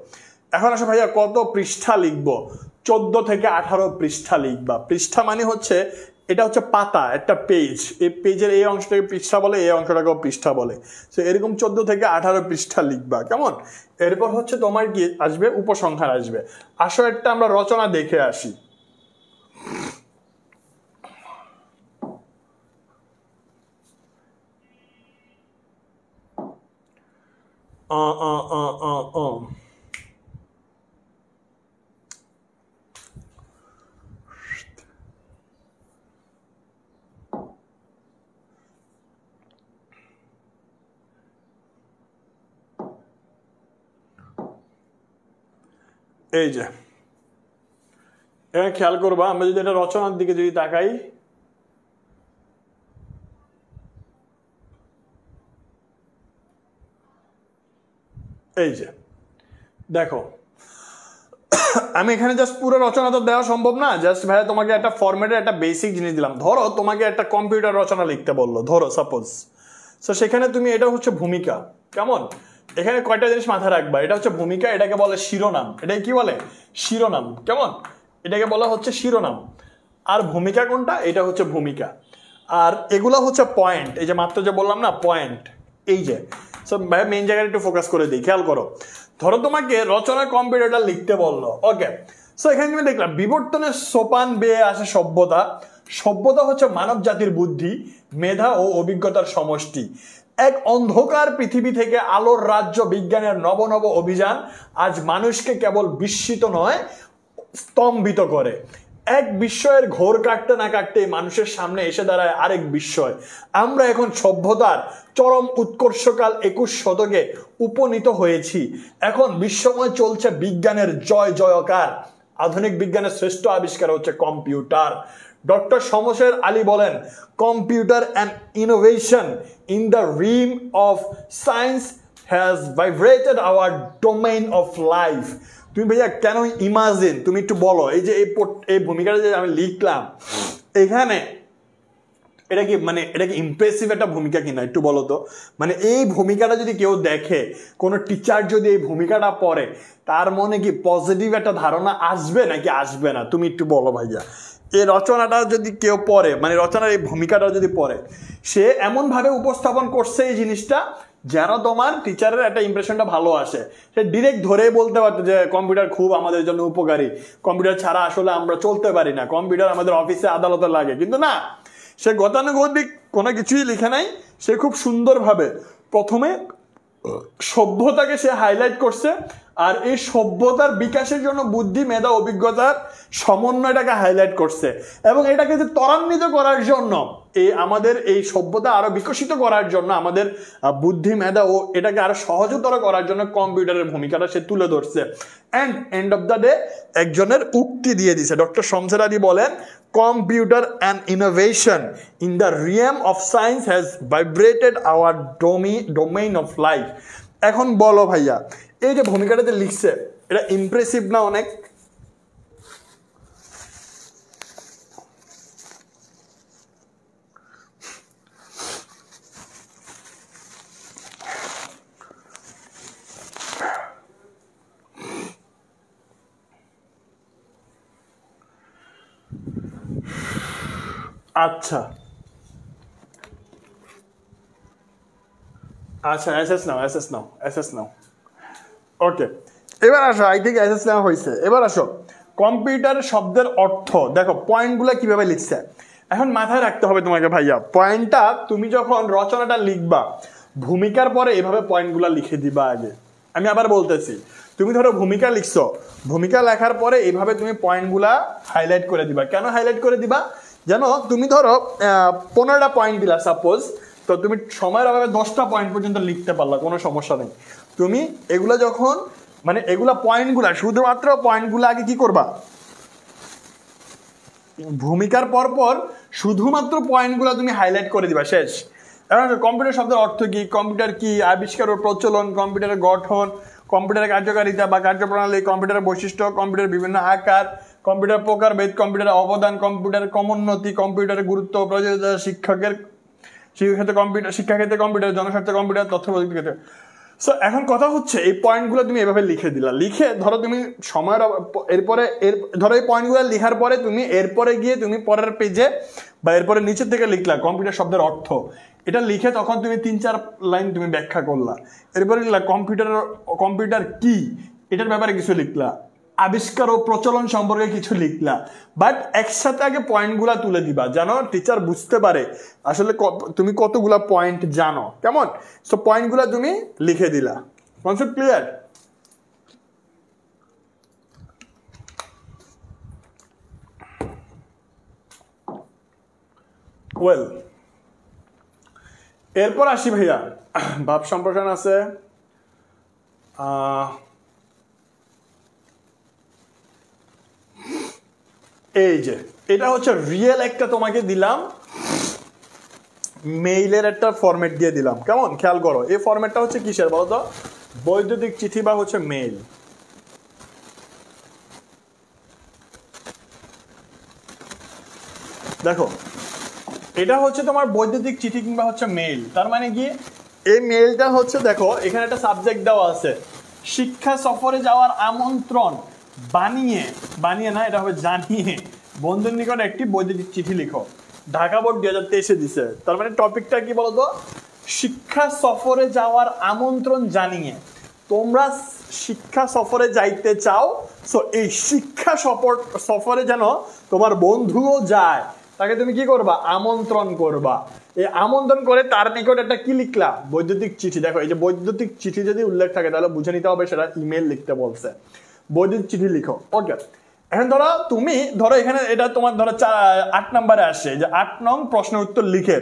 এখন আসো ভাইয়া কত পৃষ্ঠা লিখবো? 14 থেকে 18 পৃষ্ঠা লিখবা। পৃষ্ঠা মানে হচ্ছে এটা হচ্ছে পাতা, একটা পেজ, এই পেজের এই অংশটাকে পৃষ্ঠা বলে, এই অংশটাকেও পৃষ্ঠা বলে। তো এরকম 14 থেকে 18 পৃষ্ঠা লিখবা। কেমন? এরপর হচ্ছে তোমার কি আসবে, উপসংহার আসবে। আসো একটা আমরা রচনা দেখে আসি। এই যে এখানে খেয়াল করবা, আমরা যদি এটা রচনার দিকে যদি তাকাই, এই যে দেখো আমি এখানে জাস্ট পুরো রচনা তো দেওয়া সম্ভব না, জাস্ট ভাইয়া তোমাকে একটা ফরম্যাটের একটা বেসিক জিনিস দিলাম। ধরো তোমাকে একটা কম্পিউটার রচনা লিখতে বললো, ধরো সাপোজ, সো সেখানে তুমি, এটা হচ্ছে ভূমিকা। কেমন? এখানে কয়টা জিনিস মাথায় রাখবা, এটা হচ্ছে ভূমিকা, এটাকে বলে শিরোনাম। এটাকে কি বলে? শিরোনাম। কেমন? এটাকে বলা হচ্ছে শিরোনাম। আর ভূমিকা কোনটা? এটা হচ্ছে ভূমিকা। আর এগুলো হচ্ছে পয়েন্ট, এই যে মাত্র যে বললাম না পয়েন্ট, এই যে। সো ভাই মেইন জায়গাটা একটু ফোকাস করে দিই, খেয়াল করো। ধরো তোমাকে রচনা কম্পিউটারটা লিখতে বললো, ওকে। সো এখানে তুমি দেখলাম বিবর্তনের সোপান বেয়ে আসে সভ্যতা। সভ্যতা হচ্ছে মানব জাতির বুদ্ধি, মেধা ও অভিজ্ঞতার সমষ্টি। এক অন্ধকার পৃথিবী থেকে আলোর রাজ্য বিজ্ঞানের নব নব অভিযান আজ মানুষকে কেবল বিস্মিত নয় স্তম্ভিত করে। এক বিস্ময়ের ঘোর কাটতে না কাটতে মানুষের সামনে এসে দাঁড়ায় আরেক বিস্ময়। আমরা এখন সভ্যতার চরম উৎকর্ষকাল 21 শতকে উপনীত হয়েছি। এখন বিশ্বময় চলছে বিজ্ঞানের জয় জয়কার। আধুনিক বিজ্ঞানের শ্রেষ্ঠ আবিষ্কার হচ্ছে কম্পিউটার। ডক্টর শমশের আলী বলেন, computer and innovation in the realm of science has vibrated our domain of life. তুমি ভাইয়া কেন ইমাজিন, তুমি একটু বলো, এই যে এই ভূমিকাটা যে আমি লিখলাম এখানে, এটা কি মানে এটা কি ইমপ্রেসিভ একটা ভূমিকা কিনা একটু বলো তো। মানে এই ভূমিকাটা যদি কেউ দেখে, কোনো টিচার যদি এই ভূমিকাটা পড়ে, তার মনে কি পজিটিভ একটা ধারণা আসবে নাকি আসবে না? তুমি একটু বলো ভাইয়া। এই রচনাটা যদি কেউ পড়ে, মানে রচনার এই ভূমিকাটা যদি পড়ে, সে এমনভাবে উপস্থাপন করছে এই জিনিসটা যেন তোমার টিচারের একটা ইমপ্রেশনটা ভালো আসে। সে ডিরেক্ট ধরে বলতে পারতো যে কম্পিউটার খুব আমাদের জন্য উপকারী, কম্পিউটার ছাড়া আসলে আমরা চলতে পারি না, কম্পিউটার আমাদের অফিসে আদালতে লাগে। কিন্তু না, সে গতানুগতিক কোনো কিছুই লিখে নাই। সে খুব সুন্দরভাবে প্রথমে সভ্যতাকে সে হাইলাইট করছে, আর এই সভ্যতার বিকাশের জন্য বুদ্ধি, মেধা, অভিজ্ঞতার সমন্বয়টাকে হাইলাইট করছে, এবং এটাকে যে ত্বরান্বিত করার জন্য, আমাদের এই সভ্যতা আরো বিকশিত করার জন্য, আমাদের বুদ্ধি, মেধা ও এটাকে আরো সহজতর করার জন্য কম্পিউটারের ভূমিকাটা সে তুলে ধরছে। And end of the day একজনের উক্তি দিয়ে দিছে। ডক্টর শমশের আলী বলেন, computer and innovation in the realm of science has vibrated our domain of life. এখন বলো ভাইয়া, এই যে ভূমিকাটাতে লিখছে, এটা ইমপ্রেসিভ না অনেক? আচ্ছা আচ্ছা, এসএস নাও। ওকে, এবার আসো। আই থিঙ্ক এসএস নাও হয়েছে। এবার আসো, কম্পিউটার শব্দের অর্থ দেখো, পয়েন্টগুলো কিভাবে লিখছে। এখন মাথায় রাখতে হবে তোমাকে ভাইয়া, পয়েন্টটা তুমি যখন রচনাটা লিখবা, ভূমিকার পরে এভাবে পয়েন্টগুলো লিখে দিবা আগে। আমি আবার বলতেছি, তুমি ধরো ভূমিকা লিখছো, ভূমিকা লেখার পরে এইভাবে তুমি পয়েন্টগুলা হাইলাইট করে দিবা। কেন হাইলাইট করে দিবা? জানো, তুমি ধরো 15টা পয়েন্ট দিলা সাপোজ, তো তুমি সময়ের অভাবে 10টা পয়েন্ট পর্যন্ত লিখতে পারলা, কোনো সমস্যা নেই। তুমি এগুলা যখন, মানে এগুলা পয়েন্টগুলা, শুধুমাত্র পয়েন্টগুলো আগে কি করবা, ভূমিকার পর শুধুমাত্র পয়েন্টগুলো তুমি হাইলাইট করে দিবা, শেষ। এখন কম্পিউটার শব্দের অর্থ কি, কম্পিউটার কি, আবিষ্কার ও প্রচলন, কম্পিউটারের গঠন, কম্পিউটারের কার্যকারিতা বা কার্যপ্রণালী, কম্পিউটারের বৈশিষ্ট্য, কম্পিউটারের বিভিন্ন আকার, কম্পিউটার প্রকারভেদ, কম্পিউটারের অবদান, কম্পিউটারের ক্রমোন্নতি, কম্পিউটারের গুরুত্ব, প্রয়োজনীয়তা, শিক্ষাক্ষেত্রে কম্পিউটার, জনস্বার্থে কম্পিউটার, তথ্য প্রযুক্তি ক্ষেত্রে। সো এখন কথা হচ্ছে, এই পয়েন্টগুলো তুমি এভাবে লিখে দিলা। লিখে ধরো তুমি সময়ের ধরো এই পয়েন্টগুলো লিখার পরে তুমি এরপরে গিয়ে তুমি পরের পেজে বা এরপরে নিচের থেকে লিখলা কম্পিউটার শব্দের অর্থ। এটা লিখে তখন তুমি 3-4 লাইন তুমি ব্যাখ্যা করলা। এরপরে লিখলা কম্পিউটার কি, এটার ব্যাপারে কিছু লিখলা, আবিষ্কার ও প্রচলন সম্পর্কে কিছু লিখলা। বাট একসাথে আগে পয়েন্টগুলা তুলে দিবা, যেন টিচার বুঝতে পারে আসলে তুমি কতগুলা পয়েন্ট জানো, কেমন? সো পয়েন্টগুলা তুমি লিখে দিলা। Concept clear? ওয়েল, এরপর আসি ভাইয়া, ভাব সম্প্রসারণ আছে। এই যে এটা হচ্ছে রিয়েল একটা তোমাকে দিলাম, মেইলের একটা ফরম্যাট দিয়ে দিলাম, কেমন? খেয়াল করো, এই ফরম্যাটটা হচ্ছে কিসের বলতো? বৈদ্যুতিক চিঠি বা হচ্ছে মেইল। দেখো, এটা হচ্ছে তোমার বৈদ্যুতিক চিঠি কিংবা হচ্ছে মেইল। তার মানে কি, এই মেইলটা হচ্ছে, দেখো এখানে একটা সাবজেক্ট দেওয়া আছে, শিক্ষা সফরে যাওয়ার আমন্ত্রণ বানিয়ে না, এটা হবে জানিয়ে বন্ধুর নিকট একটি বৈদ্যুতিক চিঠি লিখো। ঢাকা বোর্ড 2023-এ দিছে। তার মানে টপিকটা কি বলতো? শিক্ষা সফরে যাওয়ার আমন্ত্রণ জানিয়ে তোমরা শিক্ষা সফরে যাইতে চাও। সো এই শিক্ষা সফরে যেন তোমার বন্ধুও যায়, তাকে তুমি কি করবা? আমন্ত্রণ করবা। এই আমন্ত্রণ করে তার নিকট একটা কি লিখলা? বৈদ্যুতিক চিঠি। দেখো, এই যে বৈদ্যুতিক চিঠি যদি উল্লেখ থাকে তাহলে বুঝে নিতে হবে সেটা ইমেল লিখতে বলছে। বৈদ্যুতিক চিঠি লিখো। ওকে, এখন ধরো এখানে এটা তোমার ধরো 8 নম্বরে আসছে যে 8 নং প্রশ্নের উত্তর লিখে,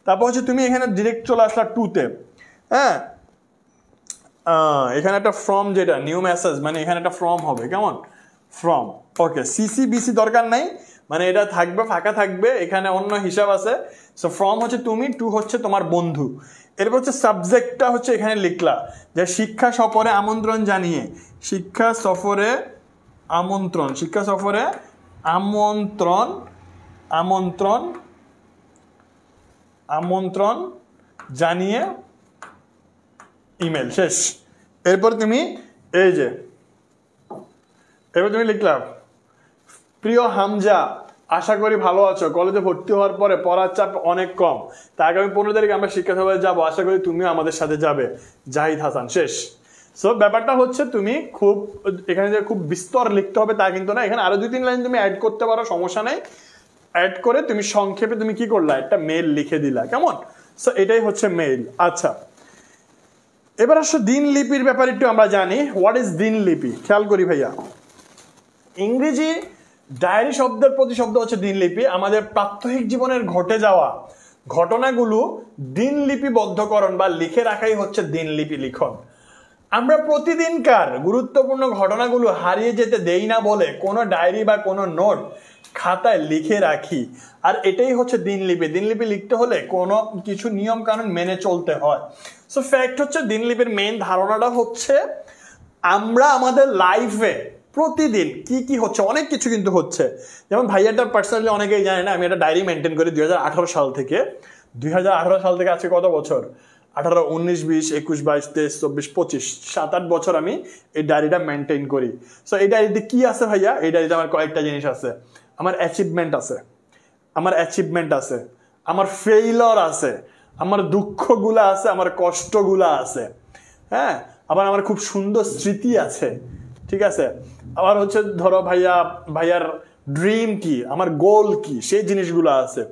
তারপর হচ্ছে তুমি এখানে ডিরেক্ট চলে আসলা 2-তে। হ্যাঁ, এখানে একটা ফ্রম, যেটা নিউ মেসেজ, মানে এখানে একটা ফ্রম হবে, কেমন, ফ্রম। ওকে, সিসি বিসি দরকার নাই, মানে এটা থাকবে, ফাঁকা থাকবে, এখানে অন্য হিসাব আছে। সো ফ্রম হচ্ছে তুমি, টু হচ্ছে তোমার বন্ধু। এরপর হচ্ছে সাবজেক্টটা হচ্ছে এখানে লিখলা যে শিক্ষা সফরে আমন্ত্রণ জানিয়ে, শিক্ষা সফরে আমন্ত্রণ, শিক্ষা সফরে আমন্ত্রণ, আমন্ত্রণ, আমন্ত্রণ জানিয়ে ইমেল, শেষ। এরপর তুমি এই যে এরপর তুমি লিখলাম, প্রিয় হামজা, আশা করি ভালো আছো। কলেজে ভর্তি হওয়ার পরে পড়ার চাপ অনেক কম, তা আগামী 15 তারিখ আমরা শিক্ষা সফরে যাবো, আশা করি তুমিও আমাদের সাথে যাবে। জাহিদ হাসান, শেষ। সো ব্যাপারটা হচ্ছে তুমি খুব এখানে যে খুব বিস্তর লিখতে হবে তা কিন্তু না, এখানে আরো 2-3 লাইন তুমি অ্যাড করতে পারো, সমস্যা নেই। অ্যাড করে তুমি সংক্ষেপে তুমি কি করলা, একটা মেইল লিখে দিলা, কেমন। সো এটাই হচ্ছে মেইল। আচ্ছা, এবার আসো দিনলিপির ব্যাপারে একটু আমরা জানি। হোয়াট ইজ দিনলিপি, খেয়াল করি ভাইয়া। ইংরেজি ডায়েরি শব্দের প্রতিশব্দ হচ্ছে দিনলিপি। আমাদের প্রাত্যহিক জীবনের ঘটে যাওয়া ঘটনাগুলো দিনলিপিবদ্ধকরণ বা লিখে রাখাই হচ্ছে দিনলিপি লিখন। আমরা প্রতিদিনকার গুরুত্বপূর্ণ ঘটনাগুলো হারিয়ে যেতে দেই না বলে কোনো ডায়েরি বা কোনো নোট খাতায় লিখে রাখি, আর এটাই হচ্ছে দিনলিপি। দিনলিপি লিখতে হলে কোনো কিছু নিয়ম কানুন মেনে চলতে হয়। সো ফ্যাক্ট হচ্ছে দিনলিপির মেইন ধারণাটা হচ্ছে আমরা আমাদের লাইফে প্রতিদিন কি কি হচ্ছে, অনেক কিছু কিন্তু হচ্ছে। যেমন ভাইয়াটা পার্সোনালি অনেকেই জানে না, আমি একটা ডায়েরি মেনটেন করি 2018 সাল থেকে। 2018 সাল থেকে আজকে কত বছর, 18, 19, 20, 21, 22, 23, 24, 25, 7-8 বছর আমি এই ডায়েরিটা মেনটেন করি। সো এই ডায়েরিতে কি আছে ভাইয়া, এই ডায়েরিতে আমার কয়েকটা জিনিস আছে। আমার অ্যাচিভমেন্ট আছে, আমার অ্যাচিভমেন্ট আছে, আমার ফেইলর আছে, আমার দুঃখগুলা আছে, আমার কষ্টগুলা আছে। হ্যাঁ, আবার আমার খুব সুন্দর স্মৃতি আছে, ঠিক আছে। আবার হচ্ছে ধরো ভাইয়ার ড্রিম কি, আমার গোল কি, সেই জিনিসগুলো আছে।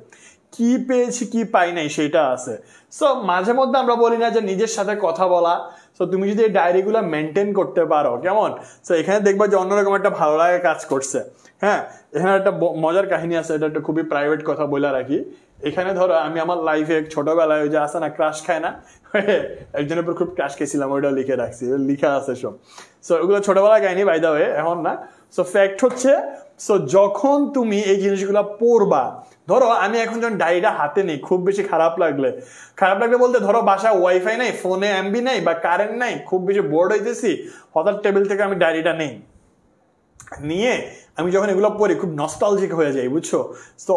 কি পেয়েছি কি পাই নাই সেটা আছে। সো মাঝে মধ্যে আমরা বলি না যে নিজের সাথে কথা বলা। সো তুমি যদি এই ডায়েরিগুলো মেনটেন করতে পারো, কেমন। সো এখানে দেখবা যে অন্যরকম একটা ভালো লাগে কাজ করছে। হ্যাঁ, এখানে একটা মজার কাহিনী আছে, এটা একটা খুবই প্রাইভেট কথা বলে রাখি। এখানে ধরো আমি আমার লাইফে ছোটবেলায় ওই যে আসে না, ক্রাশ খায় না, একজনের উপর খুব ক্রাশ খেয়েছিলাম, ওইটাও লিখে রাখছি, লিখা আছে সব। সো ওগুলো ছোটবেলায় কাহিনী, বাই দা ওয়ে, এখন না। সো ফ্যাক্ট হচ্ছে, সো যখন তুমি এই জিনিসগুলো পড়বা, ধরো আমি এখন যখন ডায়েরিটা হাতে নেই, খুব বেশি খারাপ লাগলে বলতে ধরো বাসায় ওয়াইফাই নাই, ফোনে এমবি নাই বা কারেন্ট নাই, খুব বেশি বোর্ড হইতেছি, হঠাৎ টেবিল থেকে আমি ডায়েরিটা নেই, নিয়ে আমি যখন এগুলো পড়ি খুব নস্টালজিক হয়ে যাই, বুঝছো। তো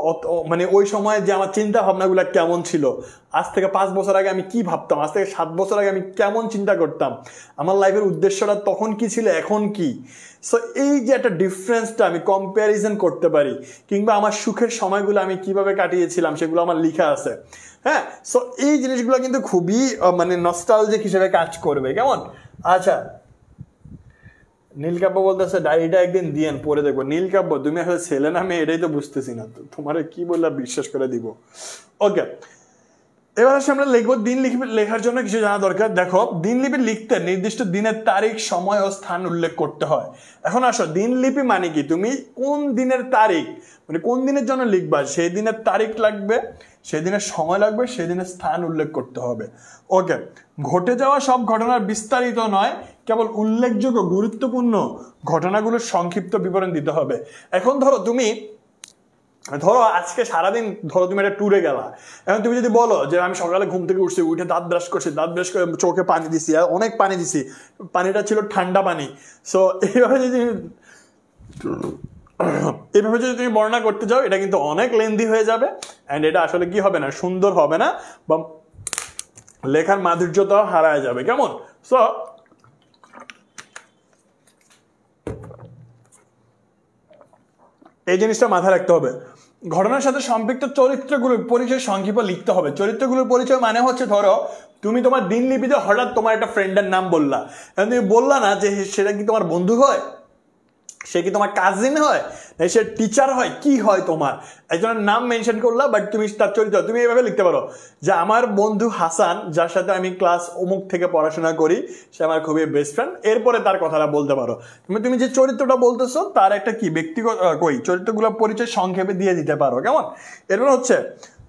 মানে ওই সময় যে আমার চিন্তা ভাবনাগুলো কেমন ছিল, আজ থেকে 5 বছর আগে আমি কি ভাবতাম, আজ থেকে 7 বছর আগে আমি কেমন চিন্তা করতাম, আমার লাইফের উদ্দেশ্যটা তখন কি ছিল, এখন কি। সো এই যে একটা ডিফারেন্সটা আমি কম্প্যারিজন করতে পারি, কিংবা আমার সুখের সময়গুলো আমি কিভাবে কাটিয়েছিলাম সেগুলো আমার লেখা আছে। হ্যাঁ, সো এই জিনিসগুলো কিন্তু খুবই মানে নস্টালজিক হিসেবে কাজ করবে, কেমন। আচ্ছা, নীলকাব্য বলতেছে ডায়েরিটা একদিন দিয়েন, পরে দেখবো। নীলকাব্য, তুমি আসলে ছেলে না মেয়ে এটাই তো বুঝতেছি না, তো তোমার কি বললে বিশ্বাস করে দিব। ওকে, এবার আসলে আমরা লিখবো দিনলিপি লেখার জন্য কিছু জানা দরকার। দেখো, দিনলিপি লিখতে নির্দিষ্ট দিনের তারিখ, সময় ও স্থান উল্লেখ করতে হয়। এখন আসো, দিনলিপি মানে কি, তুমি কোন দিনের তারিখ, মানে কোন দিনের জন্য লিখবা, সেই দিনের তারিখ লাগবে, সেই দিনের সময় লাগবে, সেই দিনের স্থান উল্লেখ করতে হবে। ওকে, ঘটে যাওয়া সব ঘটনার বিস্তারিত নয়, কেবল উল্লেখযোগ্য গুরুত্বপূর্ণ ঘটনাগুলোর সংক্ষিপ্ত বিবরণ দিতে হবে। এখন ধরো আজকে সারাদিন ধরো তুমি একটা ট্যুরে গেলা, এখন তুমি যদি বলো যে আমি সকালে ঘুম থেকে উঠছি, উঠে দাঁত ব্রাশ করছি, দাঁত ব্রাশ করে চোখে পানি দিছি, আর অনেক পানি দিছি, পানিটা ছিল ঠান্ডা পানি। সো এইভাবে যদি তুমি বর্ণনা করতে যাও, এটা কিন্তু অনেক লেন্দি হয়ে যাবে, অ্যান্ড এটা আসলে কি হবে না, সুন্দর হবে না, বা লেখার মাধুর্যতাও হারায় যাবে, কেমন। সো এই জিনিসটা মাথায় রাখতে হবে। ঘটনার সাথে সম্পৃক্ত চরিত্রগুলোর পরিচয় সংক্ষেপে লিখতে হবে। চরিত্রগুলোর পরিচয় মানে হচ্ছে, ধরো তুমি তোমার দিনলিপিতে হঠাৎ তোমার একটা ফ্রেন্ডের নাম বললা, তুমি বললা না যে সেটা কি তোমার বন্ধু হয়, সে কি তোমার কাজিন হয়, সে টিচার হয়, কি হয় তোমার? একজনের নাম মেনশন করলা, বাট তুমি তার চরিত্র তুমি এইভাবে লিখতে পারো যে আমার বন্ধু হাসান, যার সাথে আমি ক্লাস অমুক থেকে পড়াশোনা করি, সে আমার খুবই বেস্ট ফ্রেন্ড, এরপরে তার কথাটা বলতে পারো। তুমি যে চরিত্রটা বলতেছো তার একটা কি ব্যক্তিগত চরিত্রগুলো পরিচয় সংক্ষেপে দিয়ে দিতে পারো, কেমন? এরপর হচ্ছে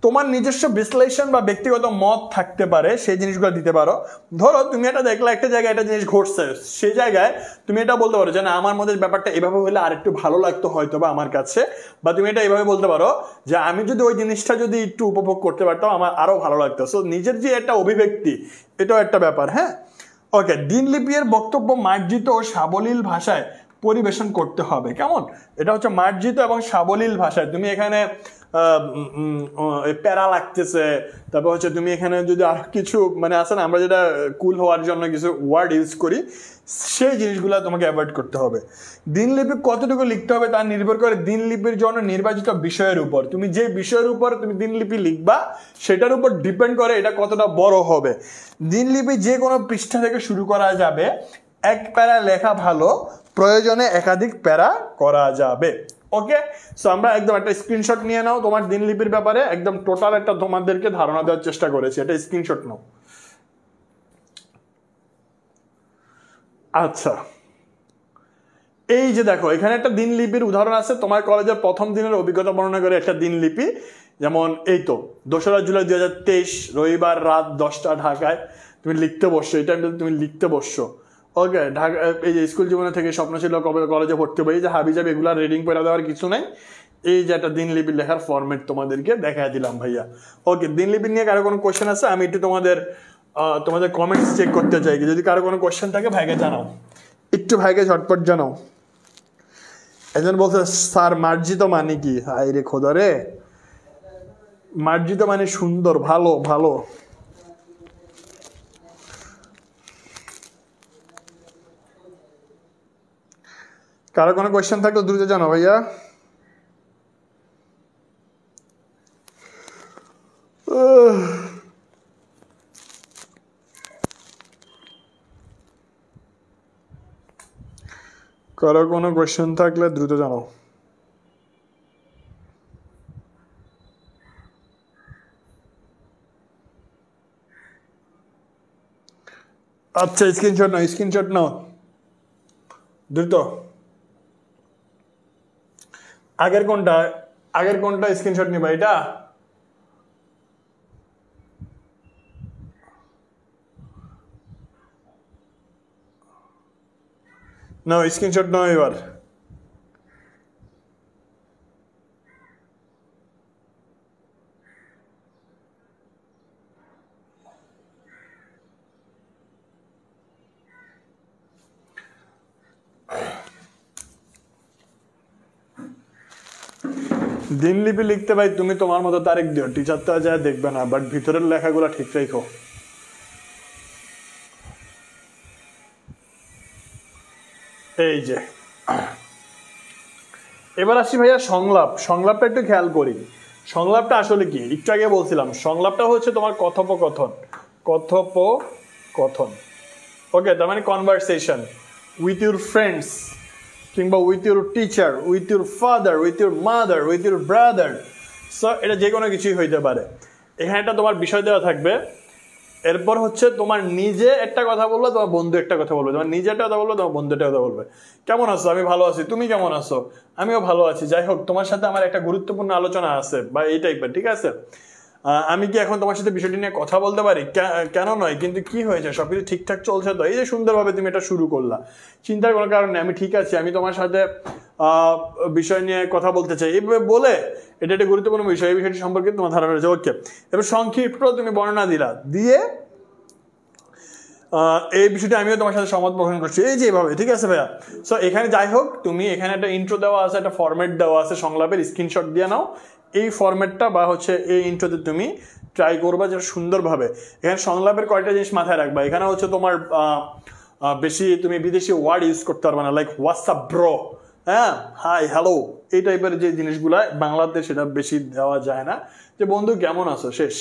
তোমার নিজস্ব বিশ্লেষণ বা ব্যক্তিগত মত থাকতে পারে, সেই জিনিসগুলো দিতে পারো। ধরো তুমি এটা দেখলে একটা জায়গায় একটা জিনিস ঘটছে, সেই জায়গায় তুমি এটা বলতে পারো যে না আমার মধ্যে ব্যাপারটা এভাবে হলে আর একটু ভালো লাগতো হয়তো বা আমার কাছে, বা তুমি এটা এভাবে বলতে পারো যে আমি যদি ওই জিনিসটা যদি একটু উপভোগ করতে পারতাম আমার আরো ভালো লাগতো। সো নিজের যে একটা অভিব্যক্তি, এটাও একটা ব্যাপার। হ্যাঁ, ওকে। দিনলিপির বক্তব্য মার্জিত ও সাবলীল ভাষায় পরিবেশন করতে হবে, কেমন? এটা হচ্ছে মার্জিত এবং সাবলীল ভাষায়। তুমি এখানে প্যারা লাগতেছে, তারপর হচ্ছে তুমি এখানে যদি আর কিছু মানে আছে না, আমরা যেটা কুল হওয়ার জন্য কিছু ওয়ার্ড ইউজ করি, সেই জিনিসগুলো তোমাকে অ্যাভয়েড করতে হবে। দিনলিপি কতটুকু লিখতে হবে তা নির্ভর করে দিনলিপির জন্য নির্বাচিত বিষয়ের উপর। তুমি যে বিষয়ের উপর তুমি দিনলিপি লিখবা সেটার উপর ডিপেন্ড করে এটা কতটা বড় হবে। দিনলিপি যে কোনো পৃষ্ঠা থেকে শুরু করা যাবে, এক প্যারা লেখা ভালো, প্রয়োজনে একাধিক প্যারা করা যাবে। ওকে, সো আমরা একদম একটা স্ক্রিনশট নিয়ে নাও তোমার দিনলিপির ব্যাপারে, একদম টোটাল একটা তোমাদেরকে ধারণা দেওয়ার চেষ্টা করেছি, এটা স্ক্রিনশট নাও। আচ্ছা, এই যে দেখো এখানে একটা দিনলিপির উদাহরণ আছে, তোমার কলেজের প্রথম দিনের অভিজ্ঞতা বর্ণনা করে একটা দিনলিপি। যেমন এই তো 2রা জুলাই 2023 রবিবার রাত 10টা ঢাকায় তুমি লিখতে বসছো, এই টাইমটা তুমি লিখতে বসছো। ওকে, ঢাকা এই যে স্কুল জীবনে থেকে স্বপ্ন ছিল কবে কলেজে ভর্তি হবে, এই যে হাবি জাবি এগুলা রিডিং করে দেওয়ার কিছু নাই। এই যে একটা দিনলিপি লেখার ফরম্যাট তোমাদেরকে দেখা দিলাম ভাইয়া। ওকে, দিনলিপি নিয়ে কারো কোনো কোয়েশ্চেন আছে? আমি একটু তোমাদের কমেন্টস চেক করতে চাই, যদি কারো কোনো কোয়েশ্চেন থাকে ভাইকে জানাও, একটু ভাইকে ঝটপট জানাও। একজন বলছে স্যার মার্জিত মানে কি? হাই রে খোদা রে, মার্জিত মানে সুন্দর, ভালো ভালো। কারো কোনো কোয়েশ্চেন থাকলে দ্রুত জানো ভাইয়া। কারো কোনো কোয়েশ্চেন থাকলে দ্রুত জানাও। আচ্ছা, স্ক্রিনশট নাও, স্ক্রিনশট নাও দ্রুত। আগের কোনটা স্ক্রিনশট নিবা? এটা নাও, স্ক্রিনশট নাও এবার। দিনলিপি লিখতে ভাই তুমি তোমার মতো তারিখ দিও, টিচার তো যা দেখবে না, বাট ভিতরের লেখাগুলো ঠিক রাখো। এই যে এবার আসি ভাইয়া সংলাপটা একটু খেয়াল করি। সংলাপটা আসলে কি? একটু আগে বলছিলাম সংলাপটা হচ্ছে তোমার কথোপকথন। ওকে, তার মানে কনভারসেশন উইথ ইউর ফ্রেন্ডস, কিংবা with your teacher, with your father, with your mother, with your brother. So এটা যে কোনো কিছুই হইতে পারে। এখানে একটা তোমার বিষয় দেওয়া থাকবে, এরপর হচ্ছে তোমার নিজে একটা কথা বলবে, তোমার বন্ধু একটা কথা বলবে, তোমার নিজে একটা কথা বলবে, তোমার বন্ধু একটা কথা বলবে। কেমন আছো? আমি ভালো আছি। তুমি কেমন আছো? আমিও ভালো আছি। যাই হোক, তোমার সাথে আমার একটা গুরুত্বপূর্ণ আলোচনা আছে, বা এই টাইপের, ঠিক আছে? আমি কি এখন তোমার সাথে বিষয়টি নিয়ে কথা বলতে পারি? কেন নয়, কিন্তু কি হয়েছে? সবকিছু ঠিকঠাক চলছে তো? এই যে সুন্দরভাবে তুমি এটা শুরু করলা, চিন্তার কোনো কারণ নেই, আমি ঠিক আছি, আমি তোমার সাথে বিষয় নিয়ে কথা বলতে চাই, এইভাবে বলে এটা একটা গুরুত্বপূর্ণ বিষয়, এই বিষয়টি সম্পর্কে তোমার ধারণা রয়েছে। ওকে, এবার সংক্ষিপ্ত তুমি বর্ণনা দিয়ে এই বিষয়টা আমিও তোমার সাথে সহমত পোষণ করছি, এই যে এইভাবে, ঠিক আছে ভাইয়া? সো এখানে যাই হোক, তুমি এখানে একটা ইন্ট্রো দেওয়া আছে, একটা ফরম্যাট দেওয়া আছে সংলাপের, স্ক্রিনশট দিয়ে নাও। এই ফরম্যাটটা বা হচ্ছে এই ইন্ট্রোতে তুমি ট্রাই করবা যেটা সুন্দরভাবে। এখানে সংলাপের কয়টা জিনিস মাথায় রাখবা। এখানে হচ্ছে তোমার বেশি তুমি বিদেশি ওয়ার্ড ইউজ করতে পারবে না, লাইক হোয়াটসঅ্যাপ ব্রো, হ্যাঁ, হাই হ্যালো, এই টাইপের যে জিনিসগুলো বাংলাতে সেটা বেশি দেওয়া যায় না। যে বন্ধু কেমন আছো, শেষ।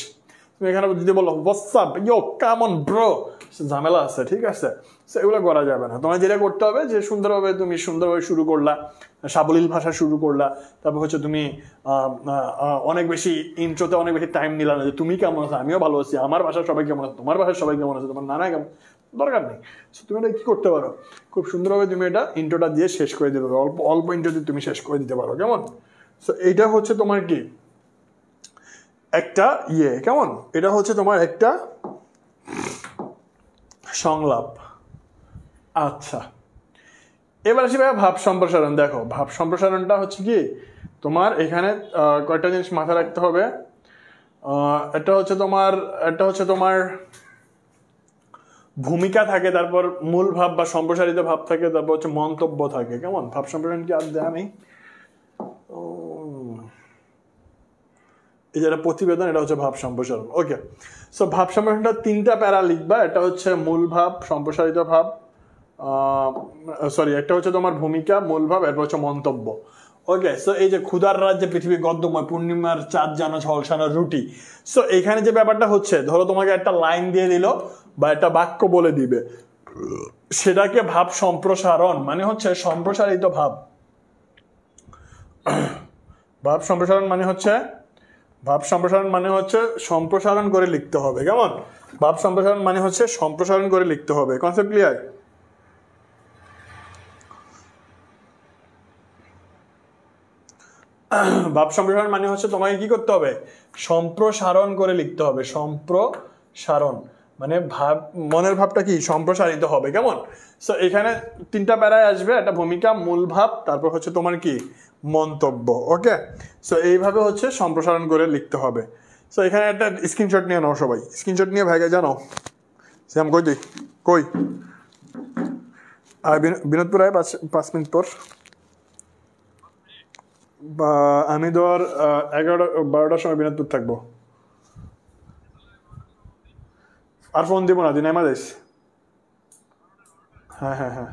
তুমি এখানে যদি বলো WhatsApp, yo come on bro, ঝামেলা আছে, ঠিক আছে? সো এগুলো করা যাবে না। তোমার যেটা করতে হবে যে তুমি সুন্দরভাবে শুরু করলা, সাবলীল ভাষা শুরু করলা, তারপর হচ্ছে তুমি অনেক বেশি ইন্ট্রোতে অনেক বেশি টাইম নিলা না যে তুমি কেমন আছো, আমিও ভালো আছি, আমার বাসার সবাই কেমন আছে, তোমার বাসার সবাই কেমন আছে, তোমার নানা কেমন, দরকার নেই। সো তুমি এটা কি করতে পারো, খুব সুন্দরভাবে তুমি এটা ইন্ট্রোটা দিয়ে শেষ করে দিতে পারো, অল্প অল্প ইন্ট্রো দিয়ে তুমি শেষ করে দিতে পারো, কেমন? সো এইটা হচ্ছে তোমার কি একটা কেমন, এটা হচ্ছে তোমার একটা সংলাপ। আচ্ছা, এবার আসি ভাইয়া ভাব সম্প্রসারণ। দেখো, ভাব সম্প্রসারণটা হচ্ছে কি, তোমার এখানে কয়েকটা জিনিস মাথায় রাখতে হবে। এটা হচ্ছে তোমার ভূমিকা থাকে, তারপর মূল ভাব বা সম্প্রসারিত ভাব থাকে, তারপর হচ্ছে মন্তব্য থাকে, কেমন? ভাব সম্প্রসারণ কি আর দেয়া নেই? এই যেটা প্রতিবেদন, এটা হচ্ছে ভাব সম্প্রসারণ। ওকে, সো ভাব সম্প্রসারণটা 3টা প্যারা লিখবা। এটা হচ্ছে মূল ভাব, সম্প্রসারিত ভাব, একটা হচ্ছে তোমার ভূমিকা, মূল ভাব, এরপর হচ্ছে মন্তব্য। ওকে, সো এই যে ক্ষুধার রাজ্যে পৃথিবী গদ্যময়, পূর্ণিমার চাঁদ জানো ঝলসানো রুটি। সো এখানে যে ব্যাপারটা হচ্ছে, ধরো তোমাকে একটা লাইন দিয়ে দিল বা একটা বাক্য বলে দিবে, সেটাকে ভাব সম্প্রসারণ মানে হচ্ছে সম্প্রসারিত ভাব। ভাব সম্প্রসারণ মানে হচ্ছে সম্প্রসারণ করে লিখতে হবে, কেমন? ভাব সম্প্রসারণ মানে হচ্ছে সম্প্রসারণ করে লিখতে হবে। Concept clear? ভাব সম্প্রসারণ মানে হচ্ছে তোমাকে কি করতে হবে, সম্প্রসারণ করে লিখতে হবে। সম্প্রসারণ মানে ভাব, মনের ভাবটা কি সম্প্রসারিত হবে, কেমন? সো এখানে 3টা প্যারায় আসবে, একটা ভূমিকা, মূল ভাব, তারপর হচ্ছে তোমার কি মন্তব্য। ওকে, সো এইভাবে হচ্ছে সম্প্রসারণ করে লিখতে হবে। সো এখানে একটা স্ক্রিনশট নিয়ে নাও সবাই, স্ক্রিনশট নিয়ে ভাইকে জানো শ্যাম কই আর বিনোদপুর আয় 5 মিনিট পর, বা আমি ধর 11-12টার সময় বিনোদপুর থাকবো। আর ফোন দিব না, তুই নেমা যাইস। হ্যাঁ হ্যাঁ হ্যাঁ,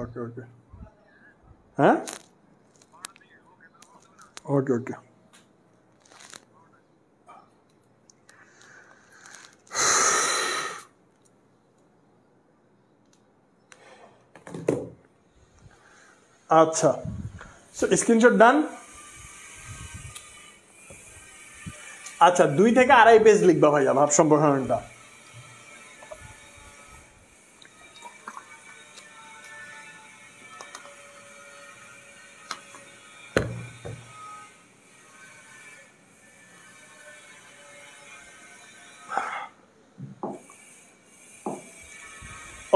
ওকে ওকে, হ্যাঁ ওকে ওকে। আচ্ছা, সো স্ক্রিনশট ডান। আচ্ছা, 2 থেকে 2.5 পেজ লিখবা ভাইয়া ভাব সম্প্রসারণটা।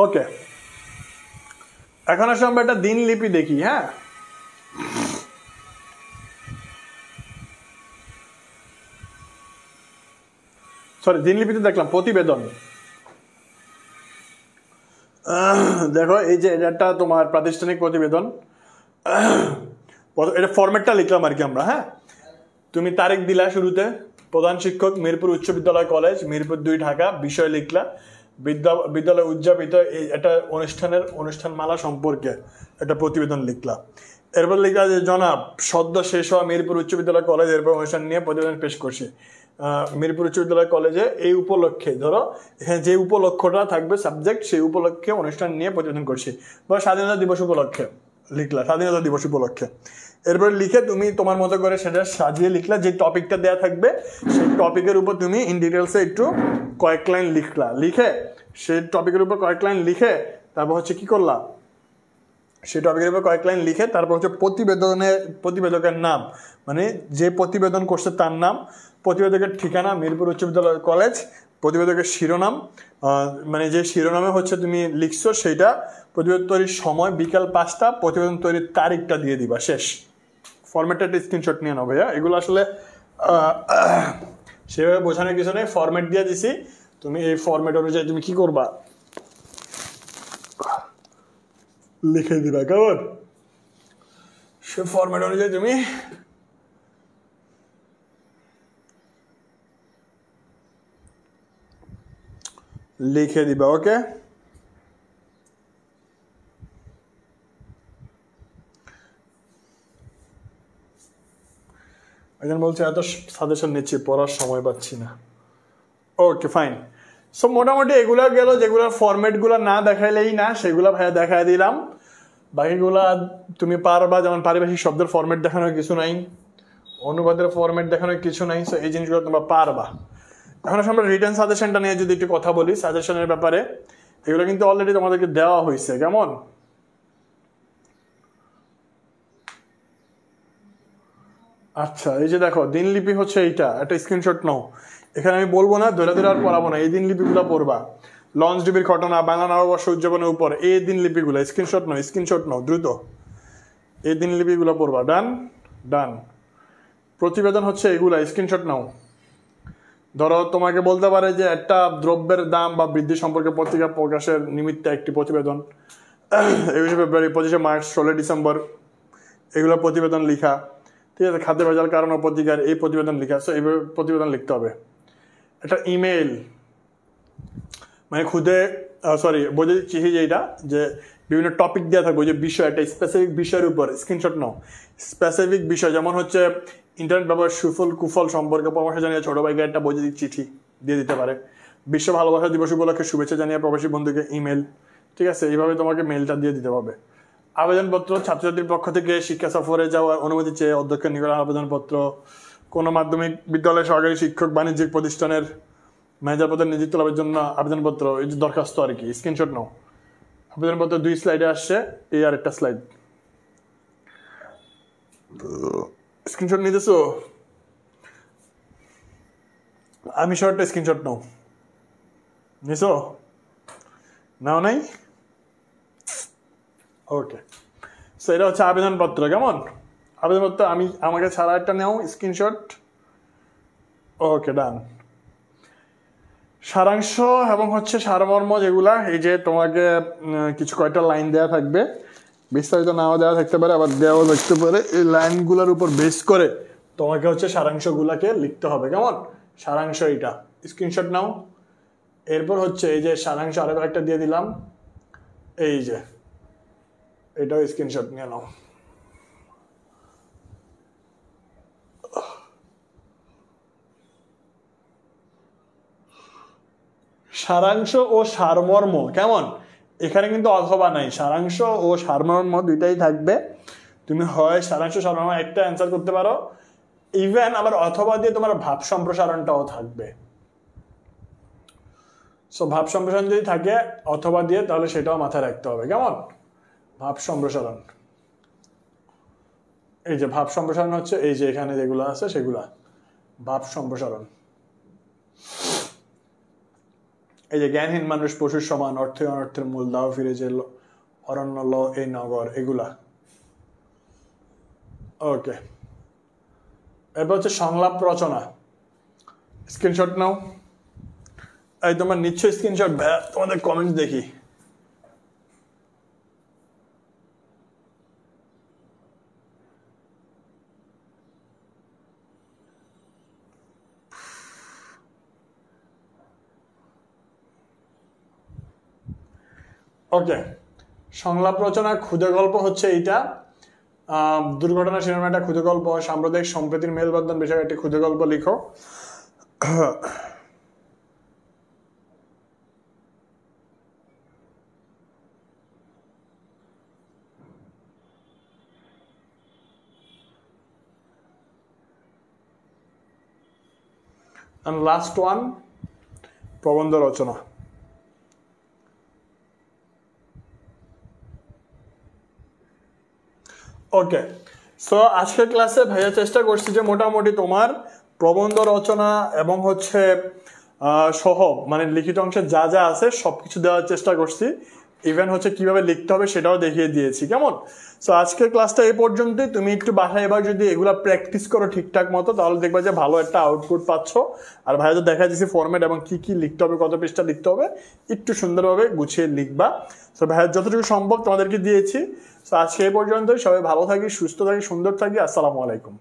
ওকে, এখন আসলে আমরা একটা দিনলিপি দেখি। হ্যাঁ, সরি, দিনলিপিতে দেখলাম প্রতিবেদন। দেখো, এই যে এটা তোমার প্রাতিষ্ঠানিক প্রতিবেদন, এটা ফরম্যাটটা লিখলাম আর কি আমরা। হ্যাঁ, তুমি তারিখ দিলা শুরুতে, প্রধান শিক্ষক মিরপুর উচ্চ বিদ্যালয় কলেজ, মিরপুর 2 ঢাকা, বিষয় লিখলা বিদ্যালয় উদযাপিত একটা অনুষ্ঠানমালা সম্পর্কে একটা প্রতিবেদন লিখলা। এরপর লিখলা যে জনাব সদ্য শেষ হওয়া মিরপুর উচ্চ বিদ্যালয় কলেজ এরপর অনুষ্ঠান নিয়ে প্রতিবেদন পেশ করছে। মিরপুর উচ্চ বিদ্যালয় কলেজে এই উপলক্ষে, ধরো এখানে যে উপলক্ষটা থাকবে সাবজেক্ট, সেই উপলক্ষে অনুষ্ঠান নিয়ে প্রতিবেদন করছি, বা স্বাধীনতা দিবস উপলক্ষে লিখলা, স্বাধীনতা দিবস উপলক্ষে। এরপর লিখে তুমি তোমার মতো করে সেটা সাজিয়ে লিখলা, যে টপিকটা দেওয়া থাকবে সেই টপিকের উপর তুমি ইন ডিটেলসে একটু কয়েক লাইন লিখলা, লিখে সেই টপিকের উপর কয়েক লাইন লিখে তারপর হচ্ছে কি করলা, সেই টপিকের উপর কয়েক লাইন লিখে তারপর হচ্ছে প্রতিবেদকের নাম, মানে যে প্রতিবেদন করছে তার নাম, প্রতিবেদকের ঠিকানা মিরপুর উচ্চ বিদ্যালয় কলেজ, প্রতিবেদকের শিরোনাম, মানে যে শিরোনামে হচ্ছে তুমি লিখছো সেইটা, প্রতিবেদন তৈরির সময় বিকাল 5টা, প্রতিবেদন তৈরির তারিখটা দিয়ে দিবা, শেষ। ফরম্যাটটা একটা স্ক্রিনশট নিয়ে নাও ভাইয়া। এগুলো আসলে সেভাবে বোঝানোর কিছু নেই, ফরম্যাট দিয়ে দিছি, তুমি এই ফরম্যাট অনুযায়ী তুমি কি করবা, লিখে দিবা, কেমন? সে ফরম্যাট অনুযায়ী তুমি লিখে দিবা। ওকে, একজন বলছে এত সাজেশন নিচ্ছি, পড়ার সময় পাচ্ছি না। ওকে ফাইন, সো মোটামুটি এগুলা গেল, যেগুলোর ফরম্যাটগুলো না দেখাইলেই না সেগুলা ভাইয়া দেখাই দিলাম। বাকিগুলা তুমি পারবা, যেমন পারিভাষিক শব্দের ফরম্যাট দেখানোর কিছু নাই, অনুবাদের ফরম্যাট দেখানোর কিছু নাই। সো এই জিনিসগুলো তোমরা পারবা। এখন আমরা রিটার্ন সাজেশনটা নিয়ে যদি একটু কথা বলি, সাজেশনের ব্যাপারে, এগুলো কিন্তু অলরেডি তোমাদেরকে দেওয়া হয়েছে। কেমন? আচ্ছা, এই যে দেখো দিনলিপি হচ্ছে এইটা, একটা স্ক্রিনশট নাও। এখানে আমি বলবো না, ধরে ধরে আর পড়াবো না, এই দিনলিপিগুলো পড়বা। লঞ্চ ডিবির ঘটনা, বাংলা নববর্ষ উদযাপনের উপর, এই দিনলিপিগুলো স্ক্রিনশট নাও, স্ক্রিনশট নাও দ্রুত, এই দিনলিপিগুলো পড়বা। ডান ডান। প্রতিবেদন হচ্ছে এগুলা, স্ক্রিনশট নাও। ধরো তোমাকে বলতে পারে যে একটা দ্রব্যের দাম বা বৃদ্ধি সম্পর্কে পত্রিকা প্রকাশের নিমিত্তে একটি প্রতিবেদন, 21 ফেব্রুয়ারি, 25 মার্চ, 16 ডিসেম্বর, এগুলো প্রতিবেদন লিখা। ঠিক আছে, খাদ্য ভেজাল কারণ ও প্রতিকার, এই প্রতিবেদন লিখা। সো এইভাবে প্রতিবেদন লিখতে হবে। একটা ইমেল মানে খুদে বোঝা চিঠি, যেটা যে বিভিন্ন টপিক দেওয়া থাকবে, যে বিষয়, একটা স্পেসিফিক বিষয়ের উপর স্ক্রিনশট নাও। স্পেসিফিক বিষয় যেমন হচ্ছে ইন্টারনেট ব্যবহার সুফল কুফল সম্পর্কে পরামর্শ জানিয়ে ছোট ভাইকে একটা বৈদ্যুতিক চিঠি দিয়ে দিতে পারে। বিশ্ব ভালোবাসা দিবস উপলক্ষে শুভেচ্ছা জানিয়ে প্রবাসী বন্ধুকে ইমেল। ঠিক আছে, এইভাবে তোমাকে মেলটা দিয়ে দিতে হবে। আবেদনপত্র, ছাত্রছাত্রীর পক্ষ থেকে শিক্ষা সফরে যাওয়ার অনুমতি চেয়ে অধ্যক্ষের নিকট আবেদনপত্র। কোনো মাধ্যমিক বিদ্যালয়, সরকারি শিক্ষক, বাণিজ্যিক প্রতিষ্ঠানের ম্যানেজার পদের নিযুক্ত লাভের জন্য আবেদনপত্র, এই যে দরখাস্ত আর কি, স্ক্রিনশট নাও। আবেদনপত্র 2 স্লাইডে আসছে, এই আর একটা স্লাইড, স্ক্রিনশট নিতেছো? আমি শর্টটা স্ক্রিনশট নাও। নিছো? নাও নাই? ওকে। সো এটা হচ্ছে আবেদনপত্র। কেমন? আবেদনপত্র আমাকে ছাড়া একটা নাও স্ক্রিনশট। ওকে, ডান। সারাংশ এবং হচ্ছে সারমর্ম যেগুলা, এই যে তোমাকে কিছু কয়েকটা লাইন দেওয়া থাকবে, বিস্তারিত নাও দেওয়া থাকতে পারে, আবার দেওয়া থাকতে পারে। এই লাইনগুলোর উপর বেস করে তোমাকে হচ্ছে সারাংশগুলাকে লিখতে হবে। কেমন? সারাংশ এইটা, স্ক্রিনশট নাও। এরপর হচ্ছে এই যে সারাংশ আরেকটা একটা দিয়ে দিলাম, এই যে এটাও স্ক্রিনশট নিয়ে নাও। সারাংশ ও সারমর্ম। কেমন? এখানে কিন্তু অথবা নাই, সারাংশ ও সারমর্ম দুইটাই থাকবে। তুমি হয় সারাংশ সারমর্ম একটা অ্যান্সার করতে পারো, ইভেন আবার অথবা দিয়ে তোমার ভাব সম্প্রসারণটাও থাকবে। সো ভাব সম্প্রসারণ যদি থাকে অথবা দিয়ে, তাহলে সেটাও মাথায় রাখতে হবে। কেমন? ভাব সম্প্রসারণ, এই যে ভাব সম্প্রসারণ হচ্ছে এই যে এখানে যেগুলো আছে সেগুলা ভাব সম্প্রসারণ। এই যে জ্ঞানহীন মানুষ পশুর সমান, অর্থে অনর্থের মূল, দাও ফিরে যে অরণ্য ল এই নগর, এগুলা। ওকে। এরপর হচ্ছে সংলাপ রচনা, স্ক্রিনশট নাও। এই তোমার নিশ্চয় স্ক্রিনশট, তোমাদের কমেন্ট দেখি। ওকে, সংলাপ রচনা ক্ষুদে গল্প হচ্ছে এইটা। দুর্ঘটনা সিনেমা একটা ক্ষুদে গল্প, সাম্প্রদায়িক সম্প্রীতির মেলবন্ধন বিষয়ে একটি ক্ষুদে গল্প লিখো। and last one, প্রবন্ধ রচনা। ওকে, সো আজকের ক্লাসে ভাইয়া চেষ্টা করছি যে মোটামুটি তোমার প্রবন্ধ রচনা এবং হচ্ছে সহ মানে লিখিত অংশে যা যা আছে সবকিছু দেওয়ার চেষ্টা করছি। ইভেন হচ্ছে কিভাবে লিখতে হবে সেটাও দেখিয়ে দিয়েছি। কেমন? সো আজকের ক্লাসটা এই পর্যন্তই। তুমি একটু বাসায় এবার যদি এগুলা প্র্যাকটিস করো ঠিকঠাক মতো, তাহলে দেখবা যে ভালো একটা আউটপুট পাচ্ছ। আর ভাইয়া তো দেখা দিয়েছি ফরম্যাট এবং কি কি লিখতে হবে, কত পৃষ্ঠা লিখতে হবে, একটু সুন্দরভাবে গুছিয়ে লিখবা। সো ভাইয়া যতটুকু সম্ভব তোমাদেরকে দিয়েছি। সো আজকে এই পর্যন্তই। সবাই ভালো থাকি, সুস্থ থাকি, সুন্দর থাকি। আসসালামু আলাইকুম।